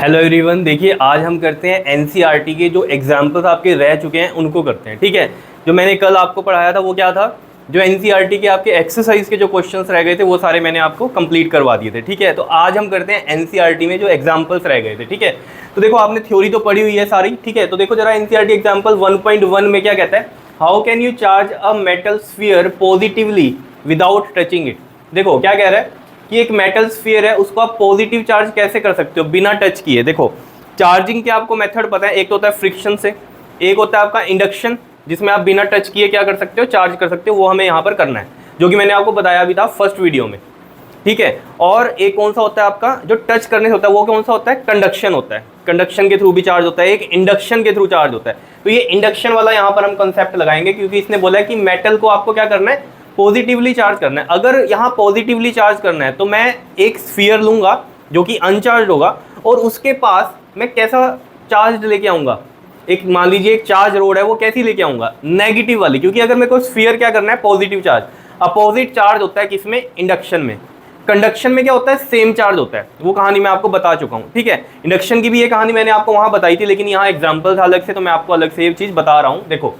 Hello everyone, देखिए आज हम करते हैं एनसीईआरटी के जो एग्जाम्पल्स आपके रह चुके हैं उनको करते हैं। ठीक है, जो मैंने कल आपको पढ़ाया था वो क्या था, जो एनसीईआरटी के आपके एक्सरसाइज के जो क्वेश्चंस रह गए थे वो सारे मैंने आपको कंप्लीट करवा दिए थे। ठीक है, तो आज हम करते हैं एनसीईआरटी में जो एग्जाम्पल्स रह गए थे। ठीक है, तो देखो आपने थ्योरी तो पढ़ी हुई है सारी। ठीक है, तो देखो जरा एनसीईआरटी एग्जाम्पल 1.1 में क्या कहता है, how can you charge a metal sphere positively without touching it. देखो क्या कह रहा है कि एक मेटल स्फीयर है उसको आप पॉजिटिव चार्ज कैसे कर सकते हो बिना टच किए। देखो चार्जिंग के आपको मेथड पता है, एक तो होता है फ्रिक्शन से, एक होता है आपका इंडक्शन जिसमें आप बिना टच किए क्या कर सकते हो, चार्ज कर सकते हो। वो हमें यहाँ पर करना है जो कि मैंने आपको बताया भी था फर्स्ट वीडियो में। ठीक है, और एक कौन सा होता है आपका जो टच करने से होता है, वो कौन सा होता है, कंडक्शन होता है। कंडक्शन के थ्रू भी चार्ज होता है, एक इंडक्शन के थ्रू चार्ज होता है। तो ये इंडक्शन वाला यहाँ पर हम कंसेप्ट लगाएंगे क्योंकि इसने बोला है कि मेटल को आपको क्या करना है, पॉजिटिवली चार्ज करना है। अगर यहाँ पॉजिटिवली चार्ज करना है तो मैं एक स्फीयर लूंगा जो कि अनचार्ज होगा और उसके पास मैं कैसा चार्ज लेके आऊंगा, एक मान लीजिए एक चार्ज रोड है, वो कैसी लेके आऊंगा, नेगेटिव वाली। क्योंकि अगर मेरे को स्फीयर क्या करना है, पॉजिटिव चार्ज। अपोजिट चार्ज होता है किसमें, इंडक्शन में। कंडक्शन में क्या होता है, सेम चार्ज होता है। वो कहानी मैं आपको बता चुका हूँ। ठीक है, इंडक्शन की भी ये कहानी मैंने आपको वहां बताई थी, लेकिन यहाँ एग्जाम्पल था अलग से, तो मैं आपको अलग से ये चीज बता रहा हूँ। देखो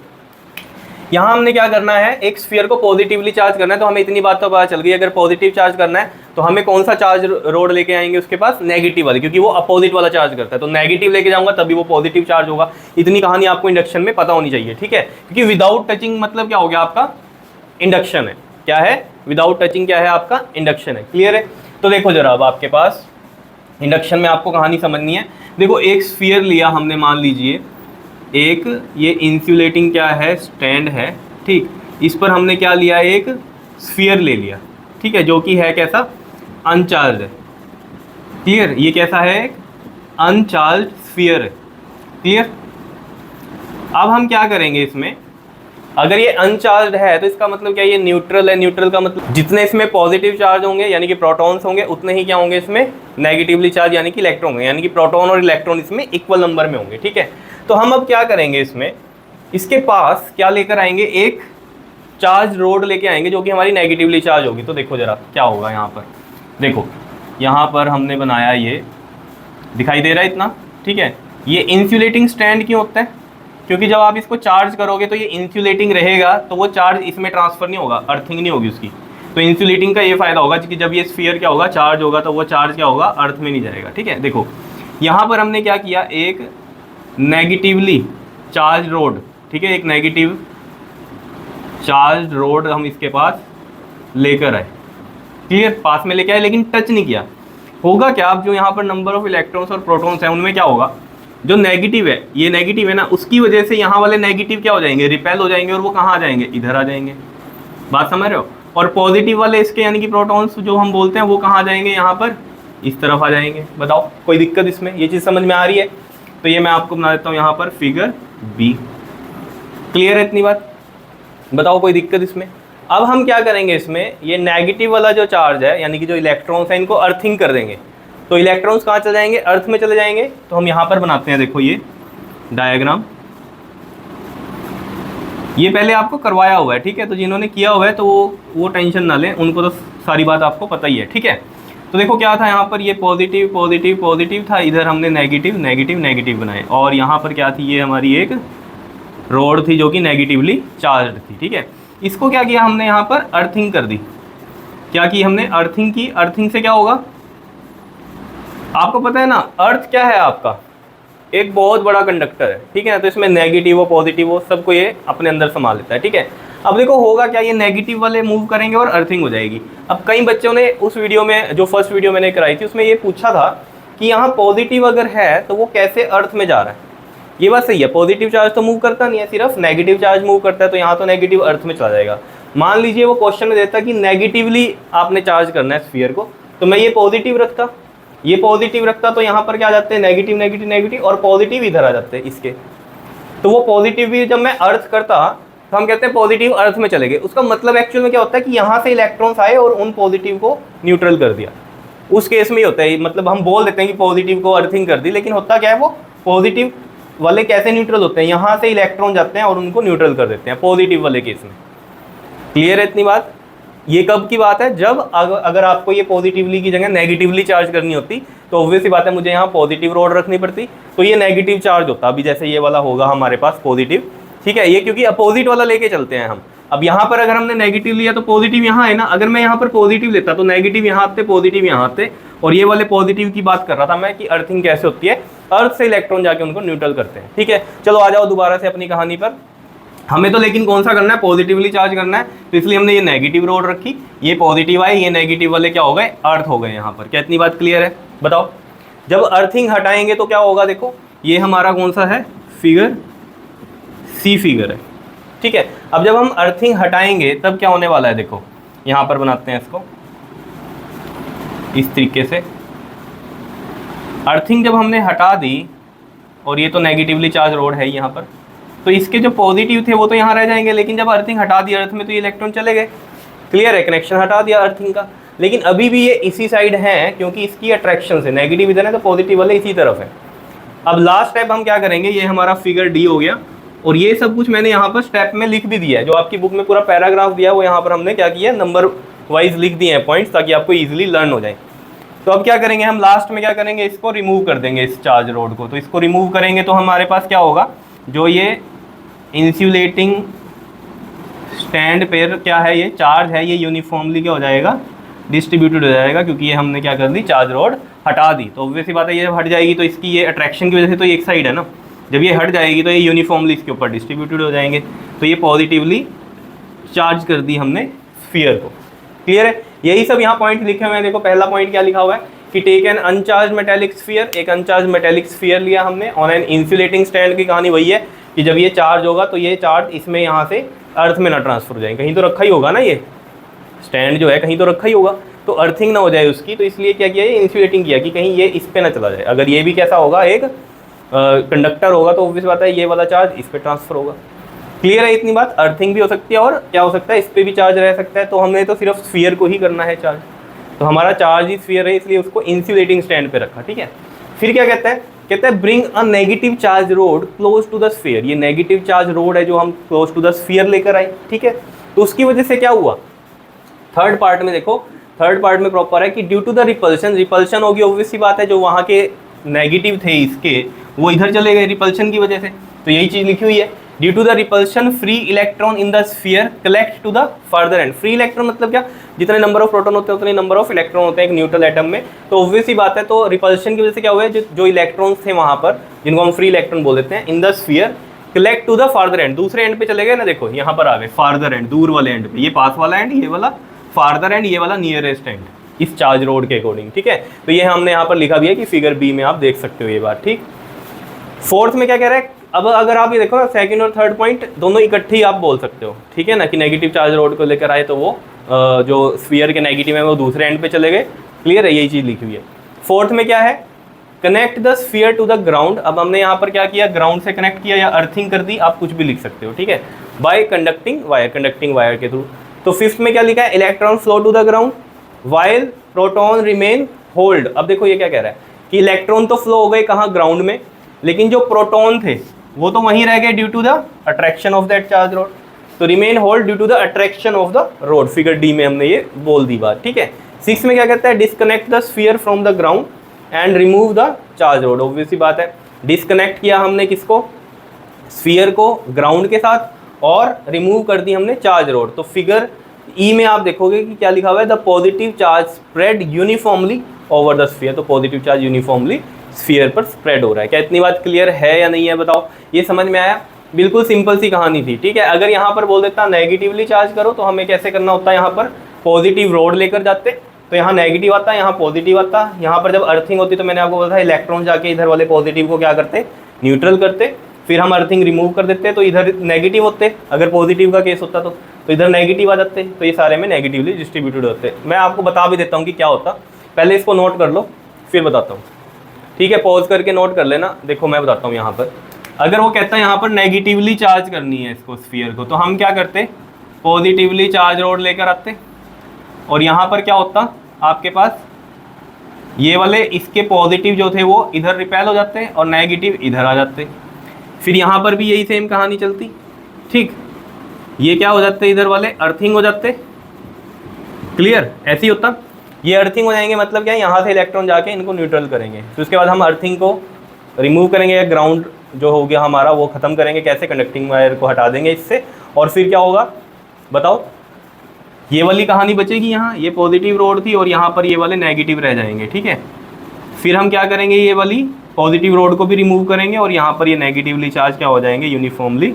यहाँ हमने क्या करना है, एक स्फीयर को पॉजिटिवली चार्ज करना है। तो हमें इतनी बात तो पता चल गई, अगर पॉजिटिव चार्ज करना है तो हमें कौन सा चार्ज रोड लेके आएंगे उसके पास, नेगेटिव वाली, क्योंकि वो अपोजिट वाला चार्ज करता है। तो नेगेटिव लेके जाऊंगा तभी वो पॉजिटिव चार्ज होगा। इतनी कहानी आपको इंडक्शन में पता होनी चाहिए। ठीक है, क्योंकि विदाउट टचिंग मतलब क्या हो गया आपका, इंडक्शन है। क्या है, विदाउट टचिंग क्या है आपका, इंडक्शन है। क्लियर है। तो देखो जरा अब आपके पास इंडक्शन में आपको कहानी समझनी है। देखो एक स्फीयर लिया हमने, मान लीजिए एक ये इंसुलेटिंग क्या है, स्टैंड है। ठीक, इस पर हमने क्या लिया, एक स्फीयर ले लिया। ठीक है, जो कि है कैसा, अनचार्ज है। क्लियर, ये कैसा है, एक अनचार्ज स्फीयर है। क्लियर। अब हम क्या करेंगे इसमें, अगर ये अनचार्ज है तो इसका मतलब क्या, ये न्यूट्रल है। न्यूट्रल का मतलब जितने इसमें पॉजिटिव चार्ज होंगे यानी कि प्रोटॉन्स होंगे, उतने ही क्या होंगे इसमें नेगेटिवली चार्ज यानी कि इलेक्ट्रॉन होंगे, यानी कि प्रोटॉन और इलेक्ट्रॉन इसमें इक्वल नंबर में होंगे। ठीक है, तो हम अब क्या करेंगे इसमें, इसके पास क्या लेकर आएंगे, एक चार्ज रोड लेके आएंगे जो कि हमारी नेगेटिवली चार्ज होगी। तो देखो जरा क्या होगा यहाँ पर, देखो यहाँ पर हमने बनाया, ये दिखाई दे रहा है इतना। ठीक है, ये इंसुलेटिंग स्टैंड क्यों होता है, क्योंकि जब आप इसको चार्ज करोगे तो ये इंसुलेटिंग रहेगा, तो वो चार्ज इसमें ट्रांसफर नहीं होगा, अर्थिंग नहीं होगी उसकी। तो इंसुलेटिंग का ये फायदा होगा कि जब ये स्फीयर क्या होगा, चार्ज होगा, तो वो चार्ज क्या होगा, अर्थ में नहीं जाएगा। ठीक है, देखो यहाँ पर हमने क्या किया, एक नेगेटिवली चार्ज रोड। ठीक है, एक नेगेटिव चार्ज रोड हम इसके पास लेकर आए। क्लियर, पास में लेके आए लेकिन टच नहीं किया। होगा क्या, अब जो यहाँ पर नंबर ऑफ इलेक्ट्रॉन्स और प्रोटॉन्स हैं उनमें क्या होगा, जो नेगेटिव है, ये नेगेटिव है ना, उसकी वजह से यहाँ वाले नेगेटिव क्या हो जाएंगे, रिपेल हो जाएंगे, और वो कहाँ आ जाएंगे, इधर आ जाएंगे। बात समझ रहे हो। और पॉजिटिव वाले इसके यानी कि प्रोटॉन्स जो हम बोलते हैं वो कहाँ आ जाएंगे, यहाँ पर इस तरफ आ जाएंगे। बताओ कोई दिक्कत इसमें, ये चीज़ समझ में आ रही है। तो ये मैं आपको बना देता हूँ यहाँ पर फिगर बी। क्लियर है इतनी बात, बताओ कोई दिक्कत इसमें। अब हम क्या करेंगे इसमें, ये नेगेटिव वाला जो चार्ज है यानी कि जो इलेक्ट्रॉन्स हैं इनको अर्थिंग कर देंगे। तो इलेक्ट्रॉन्स कहाँ चले जाएंगे, अर्थ में चले जाएंगे। तो हम यहाँ पर बनाते हैं, देखो ये डायग्राम, ये पहले आपको करवाया हुआ है। ठीक है, तो जिन्होंने किया हुआ है तो वो टेंशन ना लें, उनको तो सारी बात आपको पता ही है। ठीक है, तो देखो क्या था यहाँ पर, ये पॉजिटिव पॉजिटिव पॉजिटिव था, इधर हमने नेगेटिव नेगेटिव नेगेटिव बनाए, और यहाँ पर क्या थी, ये हमारी एक रोड थी जो कि नेगेटिवली चार्ज थी। ठीक है, इसको क्या किया हमने, यहाँ पर अर्थिंग कर दी। क्या की हमने, अर्थिंग की। अर्थिंग से क्या होगा, आपको पता है ना, अर्थ क्या है आपका, एक बहुत बड़ा कंडक्टर है। ठीक है ना, तो इसमें नेगेटिव हो पॉजिटिव हो सबको ये अपने अंदर संभाल लेता है। ठीक है, अब देखो होगा क्या, ये नेगेटिव वाले मूव करेंगे और अर्थिंग हो जाएगी। अब कई बच्चों ने उस वीडियो में, जो फर्स्ट वीडियो मैंने कराई थी, उसमें ये पूछा था कि यहाँ पॉजिटिव अगर है तो वो कैसे अर्थ में जा रहा है। ये बात सही है, पॉजिटिव चार्ज तो मूव करता नहीं है, सिर्फ नेगेटिव चार्ज मूव करता है। तो यहाँ तो नेगेटिव अर्थ में चला जाएगा। मान लीजिए वो क्वेश्चन में देता कि नेगेटिवली आपने चार्ज करना है स्फीयर को, तो मैं ये पॉजिटिव रखता, ये पॉजिटिव रखता, तो यहाँ पर क्या आ जाते हैं, नेगेटिव नेगेटिव नेगेटिव, और पॉजिटिव इधर आ जाते हैं इसके। तो वो पॉजिटिव भी जब मैं अर्थ करता तो हम कहते हैं पॉजिटिव अर्थ में चले गए। उसका मतलब एक्चुअल में क्या होता है कि यहाँ से इलेक्ट्रॉन्स आए और उन पॉजिटिव को न्यूट्रल कर दिया। उस केस में ही होता है, मतलब हम बोल देते हैं कि पॉजिटिव को अर्थिंग कर दी, लेकिन होता क्या है, वो पॉजिटिव वाले कैसे न्यूट्रल होते हैं, यहाँ से इलेक्ट्रॉन जाते हैं और उनको न्यूट्रल कर देते हैं, पॉजिटिव वाले केस में। क्लियर है इतनी बात। ये कब की बात है, जब अगर आपको ये पॉजिटिवली की जगह नेगेटिवली चार्ज करनी होती तो ऑब्वियस सी बात है मुझे यहाँ पॉजिटिव रोड रखनी पड़ती, तो ये नेगेटिव चार्ज होता। अभी जैसे ये वाला होगा हमारे पास पॉजिटिव, ठीक है, ये क्योंकि अपोजिट वाला लेके चलते हैं हम। अब यहाँ पर अगर हमने नेगेटिव लिया तो पॉजिटिव यहाँ है ना, अगर मैं यहाँ पर पॉजिटिव लेता तो नेगेटिव यहाँ आते, पॉजिटिव यहाँ आते। और ये वाले पॉजिटिव की बात कर रहा था मैं कि अर्थिंग कैसे होती है, अर्थ से इलेक्ट्रॉन जाके उनको न्यूट्रल करते हैं, ठीक है। चलो आ जाओ दोबारा से अपनी कहानी पर। हमें तो लेकिन कौन सा करना है, पॉजिटिवली चार्ज करना है, तो इसलिए हमने ये नेगेटिव रोड रखी, ये पॉजिटिव आए, ये नेगेटिव वाले क्या हो गए, अर्थ हो गए यहाँ पर। क्या इतनी बात क्लियर है, बताओ। जब अर्थिंग हटाएंगे तो क्या होगा, देखो ये हमारा कौन सा है, फिगर सी फिगर है, ठीक है। अब जब हम अर्थिंग हटाएंगे तब क्या होने वाला है, देखो यहाँ पर बनाते हैं इसको इस तरीके से। अर्थिंग जब हमने हटा दी, और ये तो नेगेटिवली चार्ज रोड है यहाँ पर, तो इसके जो पॉजिटिव थे वो तो यहाँ रह जाएंगे, लेकिन जब अर्थिंग हटा दी अर्थ में तो ये इलेक्ट्रॉन चले गए। क्लियर है, कनेक्शन हटा दिया अर्थिंग का, लेकिन अभी भी ये इसी साइड है क्योंकि इसकी अट्रैक्शन से, नेगेटिव इधर है तो पॉजिटिव वाले इसी तरफ है। अब लास्ट स्टेप हम क्या करेंगे, ये हमारा फिगर डी हो गया, और ये सब कुछ मैंने यहाँ पर स्टेप में लिख भी दिया है, जो आपकी बुक में पूरा पैराग्राफ दिया है वो यहाँ पर हमने क्या किया, नंबर वाइज लिख दिए हैं पॉइंट्स, ताकि आपको ईजिली लर्न हो जाए। तो अब क्या करेंगे हम लास्ट में, क्या करेंगे, इसको रिमूव कर देंगे इस चार्ज रोड को। तो इसको रिमूव करेंगे तो हमारे पास क्या होगा, जो ये इंसुलेटिंग स्टैंड पर क्या है, ये चार्ज है, ये यूनिफॉर्मली क्या हो जाएगा, डिस्ट्रीब्यूटेड हो जाएगा, क्योंकि ये हमने क्या कर दी, चार्ज रोड हटा दी। तो ऑब्वियस सी बात है ये हट जाएगी तो इसकी ये अट्रैक्शन की वजह से तो एक साइड है ना, जब ये हट जाएगी तो ये यूनिफॉर्मली इसके ऊपर डिस्ट्रीब्यूटेड हो जाएंगे, तो ये पॉजिटिवली चार्ज कर दी हमने स्फीयर को। क्लियर है, यही सब यहाँ पॉइंट लिखे हुए हैं। देखो पहला पॉइंट क्या लिखा हुआ है कि take an uncharged metallic sphere, एक अनचार्ज मेटेलिक स्फीयर लिया हमने ऑन एन इंसुलेटिंग स्टैंड। की कहानी वही है कि जब ये चार्ज होगा तो ये चार्ज इसमें यहाँ से अर्थ में ना ट्रांसफर हो जाए, कहीं तो रखा ही होगा ना, ये स्टैंड जो है कहीं तो रखा ही होगा, तो अर्थिंग ना हो जाए उसकी, तो इसलिए क्या किया, ये इंसुलेटिंग किया कि कहीं ये इस पे ना चला जाए। अगर ये भी कैसा होगा, एक कंडक्टर होगा, तो ऑब्वियस बात है ये वाला चार्ज इस पे ट्रांसफर होगा। क्लियर है इतनी बात, अर्थिंग भी हो सकती है और क्या हो सकता है, इस पे भी चार्ज रह सकता है। तो हमने तो सिर्फ स्फीयर को ही करना है चार्ज, तो हमारा चार्ज ही स्फीयर है, इसलिए उसको इंसुलेटिंग स्टैंड पे रखा, ठीक है। फिर क्या कहता है, कहता है bring a negative charge rod close to the sphere. ये नेगेटिव चार्ज रोड है जो हम क्लोज टू द स्फीयर लेकर आए, ठीक है। तो उसकी वजह से क्या हुआ, थर्ड पार्ट में देखो, थर्ड पार्ट में प्रॉपर है कि due to the repulsion, repulsion होगी ऑब्वियस सी बात है, जो वहाँ के नेगेटिव थे इसके वो इधर चले गए रिपल्शन की वजह से। तो यही चीज़ लिखी हुई है, due to the repulsion free electron in the sphere collect to the further end. Free electron मतलब क्या, जितने नंबर ऑफ प्रोटॉन होते हैं उतने नंबर ऑफ इलेक्ट्रॉन होते हैं एक न्यूट्रल एटम में। तो ऑब्वियस ही बात है, तो रिपल्शन की वजह से क्या हुआ है, जो इलेक्ट्रॉन्स थे वहाँ पर, जिनको हम फ्री इलेक्ट्रॉन बोल देते हैं, in the sphere collect to the farther end, दूसरे एंड पे चले गए ना, देखो यहाँ पर आ गए फार्दर एंड, दूर वाले एंड पे, ये पास वाला एंड, ये वाला फार्दर एंड, ये वाला नियरेस्ट एंड, इस चार्ज रोड के अकॉर्डिंग, ठीक है। तो ये हमने यहाँ पर लिखा भी है कि फिगर बी में आप देख सकते हो ये बात, ठीक। फोर्थ में क्या कह रहा है, अब अगर आप ये देखो ना, सेकंड और थर्ड पॉइंट दोनों इकट्ठे ही आप बोल सकते हो, ठीक है ना, कि नेगेटिव चार्ज रोड को लेकर आए तो वो जो स्फीयर के नेगेटिव है वो दूसरे एंड पे चले गए। क्लियर है, यही चीज़ लिखी हुई है। फोर्थ में क्या है, connect the sphere to the ground. अब हमने यहाँ पर क्या किया, ग्राउंड से कनेक्ट किया या अर्थिंग कर दी, आप कुछ भी लिख सकते हो, ठीक है, बाय कंडक्टिंग वायर के थ्रू। तो फिफ्थ में क्या लिखा है, electron flow to the ground while proton remain hold. अब देखो ये क्या कह रहा है कि इलेक्ट्रॉन तो फ्लो हो गए कहाँ, ग्राउंड में, लेकिन जो प्रोटॉन थे वो तो वहीं रह गए due to the attraction of that charge rod. तो remain hold due to the attraction of the rod, figure D में हमने ये बोल दी बात, ठीक है। सिक्स में क्या कहता है, disconnect the sphere from the ground and remove the charge road. Obviously बात है, डिस्कनेक्ट किया हमने किसको, स्फीयर को ग्राउंड के साथ, और रिमूव कर दी हमने चार्ज रोड। तो फिगर ई में आप देखोगे कि क्या लिखा हुआ है, the positive charge spread uniformly over the sphere. तो पॉजिटिव चार्ज यूनिफॉर्मली स्फीयर पर स्प्रेड हो रहा है। क्या इतनी बात क्लियर है या नहीं है, बताओ, ये समझ में आया। बिल्कुल सिंपल सी कहानी थी, ठीक है। अगर यहाँ पर बोल देता नेगेटिवली चार्ज करो तो हमें कैसे करना होता है, यहाँ पर पॉजिटिव रोड लेकर जाते, तो यहाँ नेगेटिव आता, यहाँ पॉजिटिव आता। यहाँ पर जब अर्थिंग होती तो मैंने आपको बोला था इलेक्ट्रॉन जाके इधर वाले पॉजिटिव को क्या करते, न्यूट्रल करते, फिर हम अर्थिंग रिमूव कर देते, तो इधर नेगेटिव होते, अगर पॉजिटिव का केस होता तो इधर नेगेटिव आ जाते, तो ये सारे में नेगेटिवली डिस्ट्रीब्यूटेड होते। मैं आपको बता भी देता हूँ कि क्या होता, पहले इसको नोट कर लो फिर बताता हूँ, ठीक है। पॉज करके नोट कर लेना। देखो मैं बताता हूँ, यहाँ पर अगर वो कहता है यहाँ पर नेगेटिवली चार्ज करनी है इसको स्फीयर को, तो हम क्या करते, पॉजिटिवली चार्ज रोड लेकर आते, और यहाँ पर क्या होता, आपके पास ये वाले इसके पॉजिटिव जो थे वो इधर रिपेल हो जाते और नेगेटिव इधर आ जाते। फिर यहाँ पर भी यही सेम कहानी चलती, ठीक। ये क्या हो जाते, इधर वाले अर्थिंग हो जाते, क्लियर, ऐसे ही होता। ये अर्थिंग हो जाएंगे, मतलब क्या है, यहाँ से इलेक्ट्रॉन जाके इनको न्यूट्रल करेंगे। फिर उसके बाद हम अर्थिंग को रिमूव करेंगे, या ग्राउंड जो हो गया हमारा वो ख़त्म करेंगे। कैसे? कंडक्टिंग वायर को हटा देंगे इससे। और फिर क्या होगा बताओ, ये वाली कहानी बचेगी। यहाँ ये पॉजिटिव रोड थी और यहाँ पर ये वाले नेगेटिव रह जाएंगे, ठीक है। फिर हम क्या करेंगे, ये वाली पॉजिटिव रोड को भी रिमूव करेंगे और यहाँ पर ये नेगेटिवली चार्ज क्या हो जाएंगे, यूनिफॉर्मली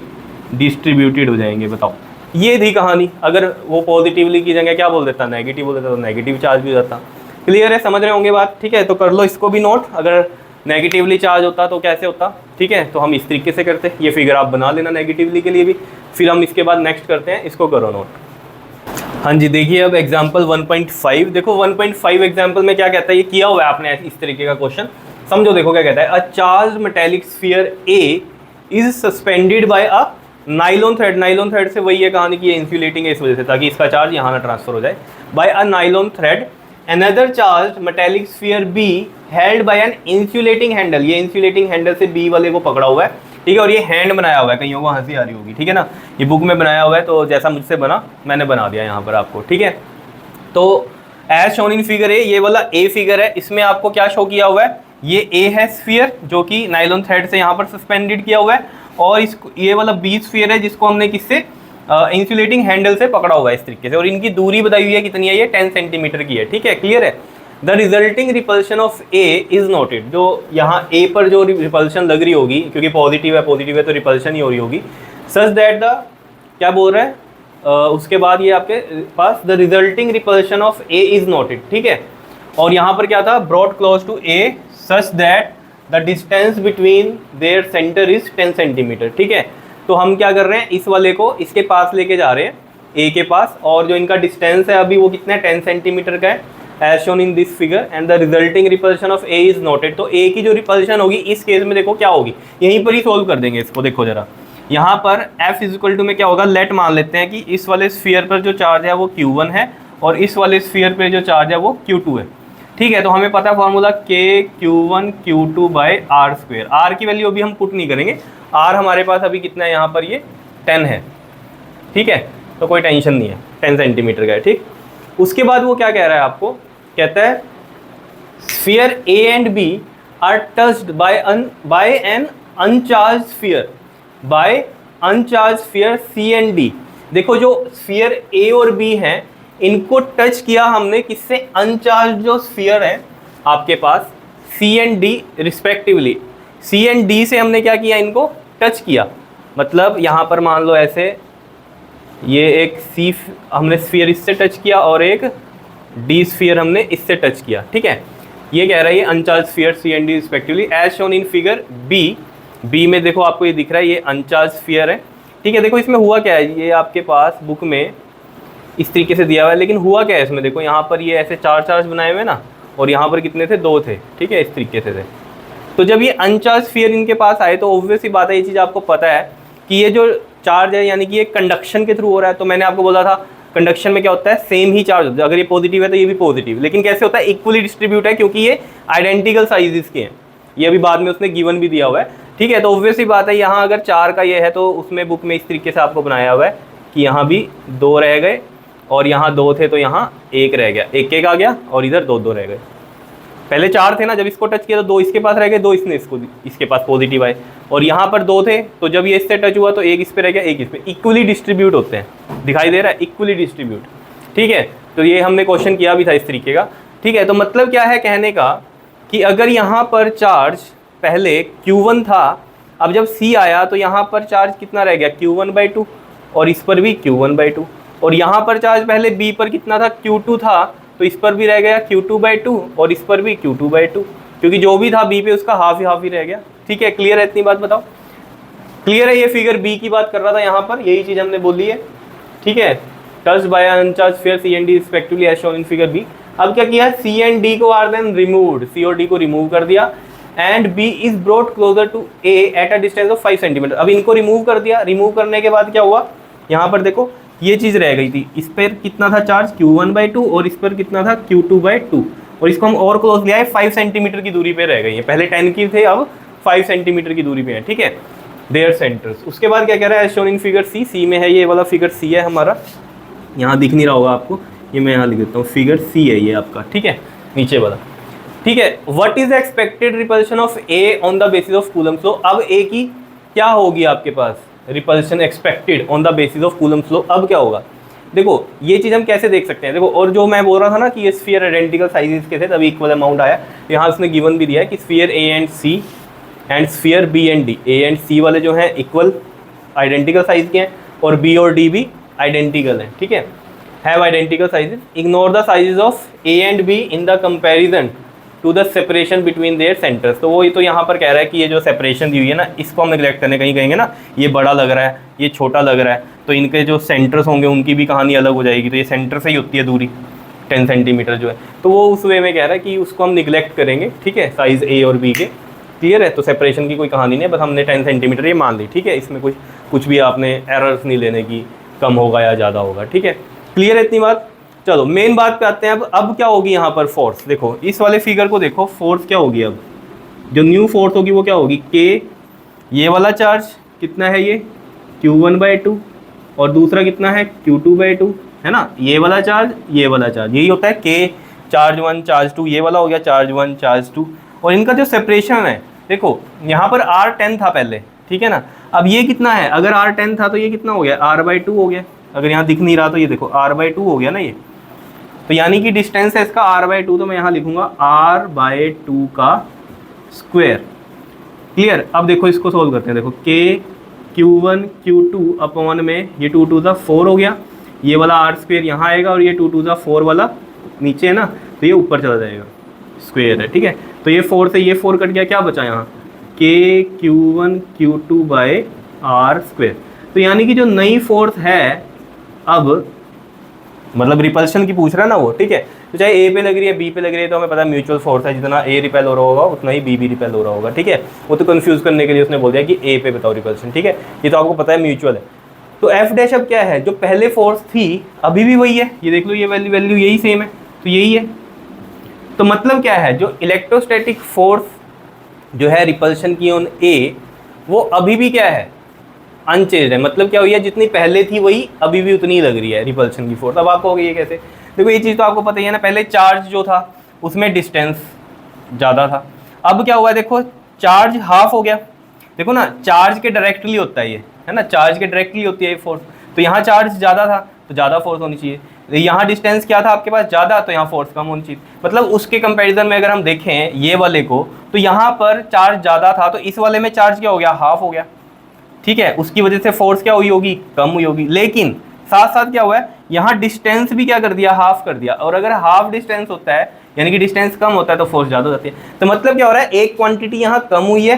डिस्ट्रीब्यूटेड हो जाएंगे। बताओ, ये थी कहानी। अगर वो पॉजिटिवली की जगह क्या बोल देता, नेगेटिव बोल देता, तो नेगेटिव चार्ज भी हो जाता। क्लियर है, समझ रहे होंगे बात, ठीक है। तो कर लो इसको भी नोट, अगर नेगेटिवली चार्ज होता तो कैसे होता, ठीक है। तो हम इस तरीके से करते, ये फिगर आप बना लेना नेगेटिवली के लिए भी। फिर हम इसके बाद नेक्स्ट करते हैं, इसको करो नोट। हाँ जी, देखिए अब एग्जाम्पल 1.5 देखो। 1.5 एग्जाम्पल में क्या कहता है, ये किया हुआ है आपने इस तरीके का क्वेश्चन, समझो। देखो क्या कहता है, a charge metallic sphere A is suspended bye a nylon thread. Nylon thread से वही है कहानी की, इंसुलेटिंग है इस वजह से, ताकि इसका चार्ज यहाँ ना ट्रांसफर हो जाए। By a nylon thread another charge metallic sphere B held by an insulating handle. ये इंसुलेटिंग हैंडल से बी वाले को पकड़ा हुआ है, ठीक है। और ये हैंड बनाया हुआ है, कहीं को हंसी आ रही होगी, ठीक है ना। ये बुक में बनाया हुआ है, तो जैसा मुझसे बना मैंने बना दिया यहाँ पर आपको, ठीक है। तो as shown in figure A, ये वाला ए फिगर है, इसमें आपको क्या शो किया हुआ है, ये ए है स्फीयर जो कि नाइलॉन थ्रेड से यहाँ पर सस्पेंडेड किया हुआ है, और इसको ये वाला बी स्फीयर है जिसको हमने किससे, इंसुलेटिंग हैंडल से पकड़ा हुआ है इस तरीके से। और इनकी दूरी बताई हुई है कितनी है, ये 10 सेंटीमीटर की है, ठीक है। क्लियर है। The resulting repulsion of A is noted. जो यहाँ ए पर जो रिपल्शन लग रही होगी, क्योंकि पॉजिटिव है तो रिपल्शन ही हो रही होगी, सच दैट द, क्या बोल रहा है, उसके बाद ये आपके पास the resulting repulsion of A is noted, ठीक है। और यहाँ पर क्या था, brought close to A such that the distance between their centre is 10 centimetre, ठीक है। तो हम क्या कर रहे हैं, इस वाले को इसके पास लेके जा रहे हैं, ए के पास, और जो इनका डिस्टेंस है अभी वो कितना है, 10 सेंटीमीटर का है, as shown in this figure. And the resulting repulsion of A is noted. तो ए की जो रिपल्शन होगी इस केस में देखो क्या होगी, यहीं पर ही सोल्व कर देंगे इसको। देखो जरा, यहाँ पर F इक्वल टू में क्या होगा, लेट मान लेते हैं कि इस वाले स्फीयर पर जो चार्ज है वो Q1 है और इस वाले स्फीयर पर जो चार्ज है वो Q2 है, ठीक है। तो हमें पता है formula KQ1 Q2 by R square. R की वैल्यू अभी हम पुट नहीं करेंगे, आर हमारे पास अभी कितना है, यहाँ पर ये 10 है, ठीक है। तो कोई टेंशन नहीं है, 10 सेंटीमीटर का है, ठीक। उसके बाद वो क्या कह रहा है आपको, कहता है sphere A and B are touched by an uncharged sphere by uncharged sphere C and D. देखो जो स्फीयर ए और बी हैं इनको टच किया हमने किससे, अनचार्ज जो स्फीयर है आपके पास C and D respectively. C and D से हमने क्या किया, इनको टच किया। मतलब यहाँ पर मान लो ऐसे, ये एक सी हमने स्फीयर इससे टच किया और एक डी स्फीयर हमने इससे टच किया, ठीक है। ये कह रहा है ये uncharged sphere C and D respectively as shown in figure B. B में देखो आपको ये दिख रहा है, ये अनचार्ज स्फीयर है, ठीक है। देखो इसमें हुआ क्या है, ये आपके पास बुक में इस तरीके से दिया हुआ है, लेकिन हुआ क्या है इसमें, देखो यहाँ पर ये ऐसे 4 चार्ज बनाए हुए ना, और यहाँ पर कितने थे, 2 थे, ठीक है, इस तरीके से थे। तो जब ये अनचार्ज स्फीयर इनके पास आए तो ऑब्वियस ही बात है, ये चीज़ आपको पता है कि ये जो चार्ज है यानी कि ये कंडक्शन के थ्रू हो रहा है। तो मैंने आपको बोला था कंडक्शन में क्या होता है, सेम ही चार्ज होता है, अगर ये पॉजिटिव है तो ये भी पॉजिटिव, लेकिन कैसे होता है, इक्वली डिस्ट्रीब्यूट है, क्योंकि ये आइडेंटिकल साइजेस के हैं। ये अभी बाद में उसने गिवन भी दिया हुआ है, ठीक है। तो ऑब्वियस ही बात है, यहाँ अगर 4 का ये है तो उसमें बुक में इस तरीके से आपको बनाया हुआ है कि यहाँ भी 2 रह गए और यहाँ 2 थे तो यहाँ 1 रह गया, 1 आ गया, और इधर 2 रह गए। पहले 4 थे ना, जब इसको टच किया तो 2 इसके पास रह गए, 2 इसने इसके पास पॉजिटिव आए, और यहाँ पर 2 थे तो जब ये इससे टच हुआ तो 1 इस पे रह गया, 1 इस पे। इक्वली डिस्ट्रीब्यूट होते हैं, दिखाई दे रहा है, इक्वली डिस्ट्रीब्यूट, ठीक है। तो ये हमने क्वेश्चन किया भी था इस तरीके का, ठीक है। तो मतलब क्या है कहने का कि अगर यहाँ पर चार्ज पहले Q1 था, अब जब C आया तो यहाँ पर चार्ज कितना रह गया, Q1/2, और इस पर भी Q1/2, और यहाँ पर चार्ज पहले B पर कितना था, Q2 था, तो इस पर भी रह गया Q2/2, और इस पर भी Q2/2, क्योंकि जो भी था B पे उसका हाफ ही रह गया, ठीक है। क्लियर है, इतनी बात बताओ, क्लियर है। ये फिगर B की बात कर रहा था, यहाँ पर यही चीज़ हमने बोली है, ठीक है। Touch by uncharged sphere C and D respectively as shown in figure B। अब क्या किया, C and D को आर देन रिमूव्ड, C और D को रिमूव कर दिया, and B is brought closer to A at a distance of 5 centimetre. अब इनको रिमूव कर दिया, रिमूव करने के बाद क्या हुआ, यहाँ पर देखो ये चीज़ रह गई थी, इस पर कितना था चार्ज Q1/2 और इस पर कितना था Q2/2, और इसको हम और क्लोज लिया है, 5 सेंटीमीटर की दूरी पे रह गई है। पहले 10 की थे, अब 5 सेंटीमीटर की दूरी पे है, ठीक है, देयर सेंटर्स। उसके बाद क्या कह रहा है, शोन इन फिगर सी में है, ये वाला फिगर सी है हमारा, यहाँ दिख नहीं रहा होगा आपको, ये मैं यहाँ लिख देता हूँ, फिगर सी है ये आपका, ठीक है, नीचे वाला, ठीक है। What is expected repulsion of A on the basis of Coulomb flow. अब ए की क्या होगी आपके पास, repulsion expected on the basis of Coulomb flow. अब क्या होगा, देखो ये चीज़ हम कैसे देख सकते हैं, देखो, और जो मैं बोल रहा था ना कि ये स्फीयर आइडेंटिकल साइजेस के थे तभी इक्वल अमाउंट आया, यहाँ उसने गिवन भी दिया है कि sphere A and C and sphere B and D, A and C वाले जो हैं इक्वल आइडेंटिकल साइज के हैं और बी और डी भी आइडेंटिकल हैं, ठीक है, have identical sizes. Ignore the sizes of A and B in the comparison to the separation between their centres. तो वो तो यहाँ पर कह रहा है कि ये जो सेपरेशन दी हुई है ना, इसको हम निगलेक्ट करने, कहीं कहेंगे ना ये बड़ा लग रहा है, ये छोटा लग रहा है, तो इनके जो सेंटर्स होंगे उनकी भी कहानी अलग हो जाएगी। तो ये सेंटर से ही होती है दूरी 10 सेंटीमीटर जो है, तो वो उस वे में कह रहा है कि उसको हम निगलेक्ट करेंगे, ठीक है, साइज़ ए और बी के। क्लियर है, तो सेपरेशन की कोई कहानी नहीं है, बस हमने 10 सेंटीमीटर ये मान ली, ठीक है, इसमें कुछ भी आपने एरर्स नहीं लेने की, कम होगा या ज़्यादा होगा, ठीक है। क्लियर है इतनी बात। चलो मेन बात पे आते हैं। अब क्या होगी यहाँ पर फोर्स, देखो इस वाले फिगर को देखो, फोर्स क्या होगी, अब जो न्यू फोर्स होगी वो क्या होगी, के, ये वाला चार्ज कितना है ये Q1/2 और दूसरा कितना है Q2/2, है ना, ये वाला चार्ज, ये वाला चार्ज, यही होता है के, चार्ज 1 चार्ज 2, ये वाला हो गया चार्ज 1 चार्ज 2। और इनका जो सेपरेशन है, देखो यहाँ पर R10 था पहले, ठीक है ना, अब ये कितना है, अगर R10 था तो ये कितना हो गया, R/2 हो गया। अगर यहाँ दिख नहीं रहा तो ये देखो R/2 हो गया ना ये, तो यानी कि डिस्टेंस है इसका R/2, तो मैं यहाँ लिखूंगा R/2 का स्क्वायर। क्लियर। अब देखो इसको सोल्व करते हैं, देखो K Q1 Q2 अपॉन में ये 2 2 4 हो गया, ये वाला R² यहाँ आएगा और ये 2 2 4 वाला नीचे है ना, तो ये ऊपर चला जाएगा, स्क्वायर है, ठीक है। तो ये 4 से ये 4 कट गया, क्या बचा यहाँ K Q1 Q2/R²। तो यानी कि जो नई फोर्स है, अब मतलब रिपल्शन की पूछ रहा है ना वो, ठीक है, तो चाहे ए पे लग रही है बी पे लग रही है, तो हमें पता है म्यूचुअल फोर्स है, जितना ए रिपेल हो रहा होगा उतना ही बी भी रिपेल हो रहा होगा, ठीक है। वो तो कंफ्यूज करने के लिए उसने बोल दिया कि ए पे बताओ रिपल्शन, ठीक है, ये तो आपको पता है म्यूचुअल है। तो एफ डैश अब क्या है, जो पहले फोर्स थी अभी भी वही है, ये देख लो, ये वैल्यू यही सेम है, तो यही है। तो मतलब क्या है, जो इलेक्ट्रोस्टैटिक फोर्स जो है रिपल्शन की ऑन ए, वो अभी भी क्या है, अनचेंज्ड है। मतलब क्या हुई है, जितनी पहले थी वही अभी भी उतनी ही लग रही है रिपल्शन की फोर्स। अब आप कहोगे ये कैसे, देखो ये चीज़ तो आपको पता ही है ना, पहले चार्ज जो था उसमें डिस्टेंस ज़्यादा था, अब क्या हुआ, देखो चार्ज हाफ हो गया, देखो ना, चार्ज के डायरेक्टली होता है ये, है ना, चार्ज के डायरेक्टली होती है ये फोर्स, तो यहाँ चार्ज ज़्यादा था तो ज़्यादा फोर्स होनी चाहिए, यहाँ डिस्टेंस क्या था आपके पास ज़्यादा, तो यहाँ फोर्स कम होनी चाहिए। मतलब उसके कंपैरिजन में अगर हम देखें ये वाले को, तो यहाँ पर चार्ज ज़्यादा था, तो इस वाले में चार्ज क्या हो गया, हाफ हो गया, ठीक है, उसकी वजह से फोर्स क्या हुई होगी, कम हुई होगी। लेकिन साथ साथ क्या हुआ है, यहाँ डिस्टेंस भी क्या कर दिया, हाफ कर दिया, और अगर हाफ डिस्टेंस होता है यानी कि डिस्टेंस कम होता है तो फोर्स ज़्यादा हो जाती है। तो मतलब क्या हो रहा है, एक क्वांटिटी यहाँ कम हुई है,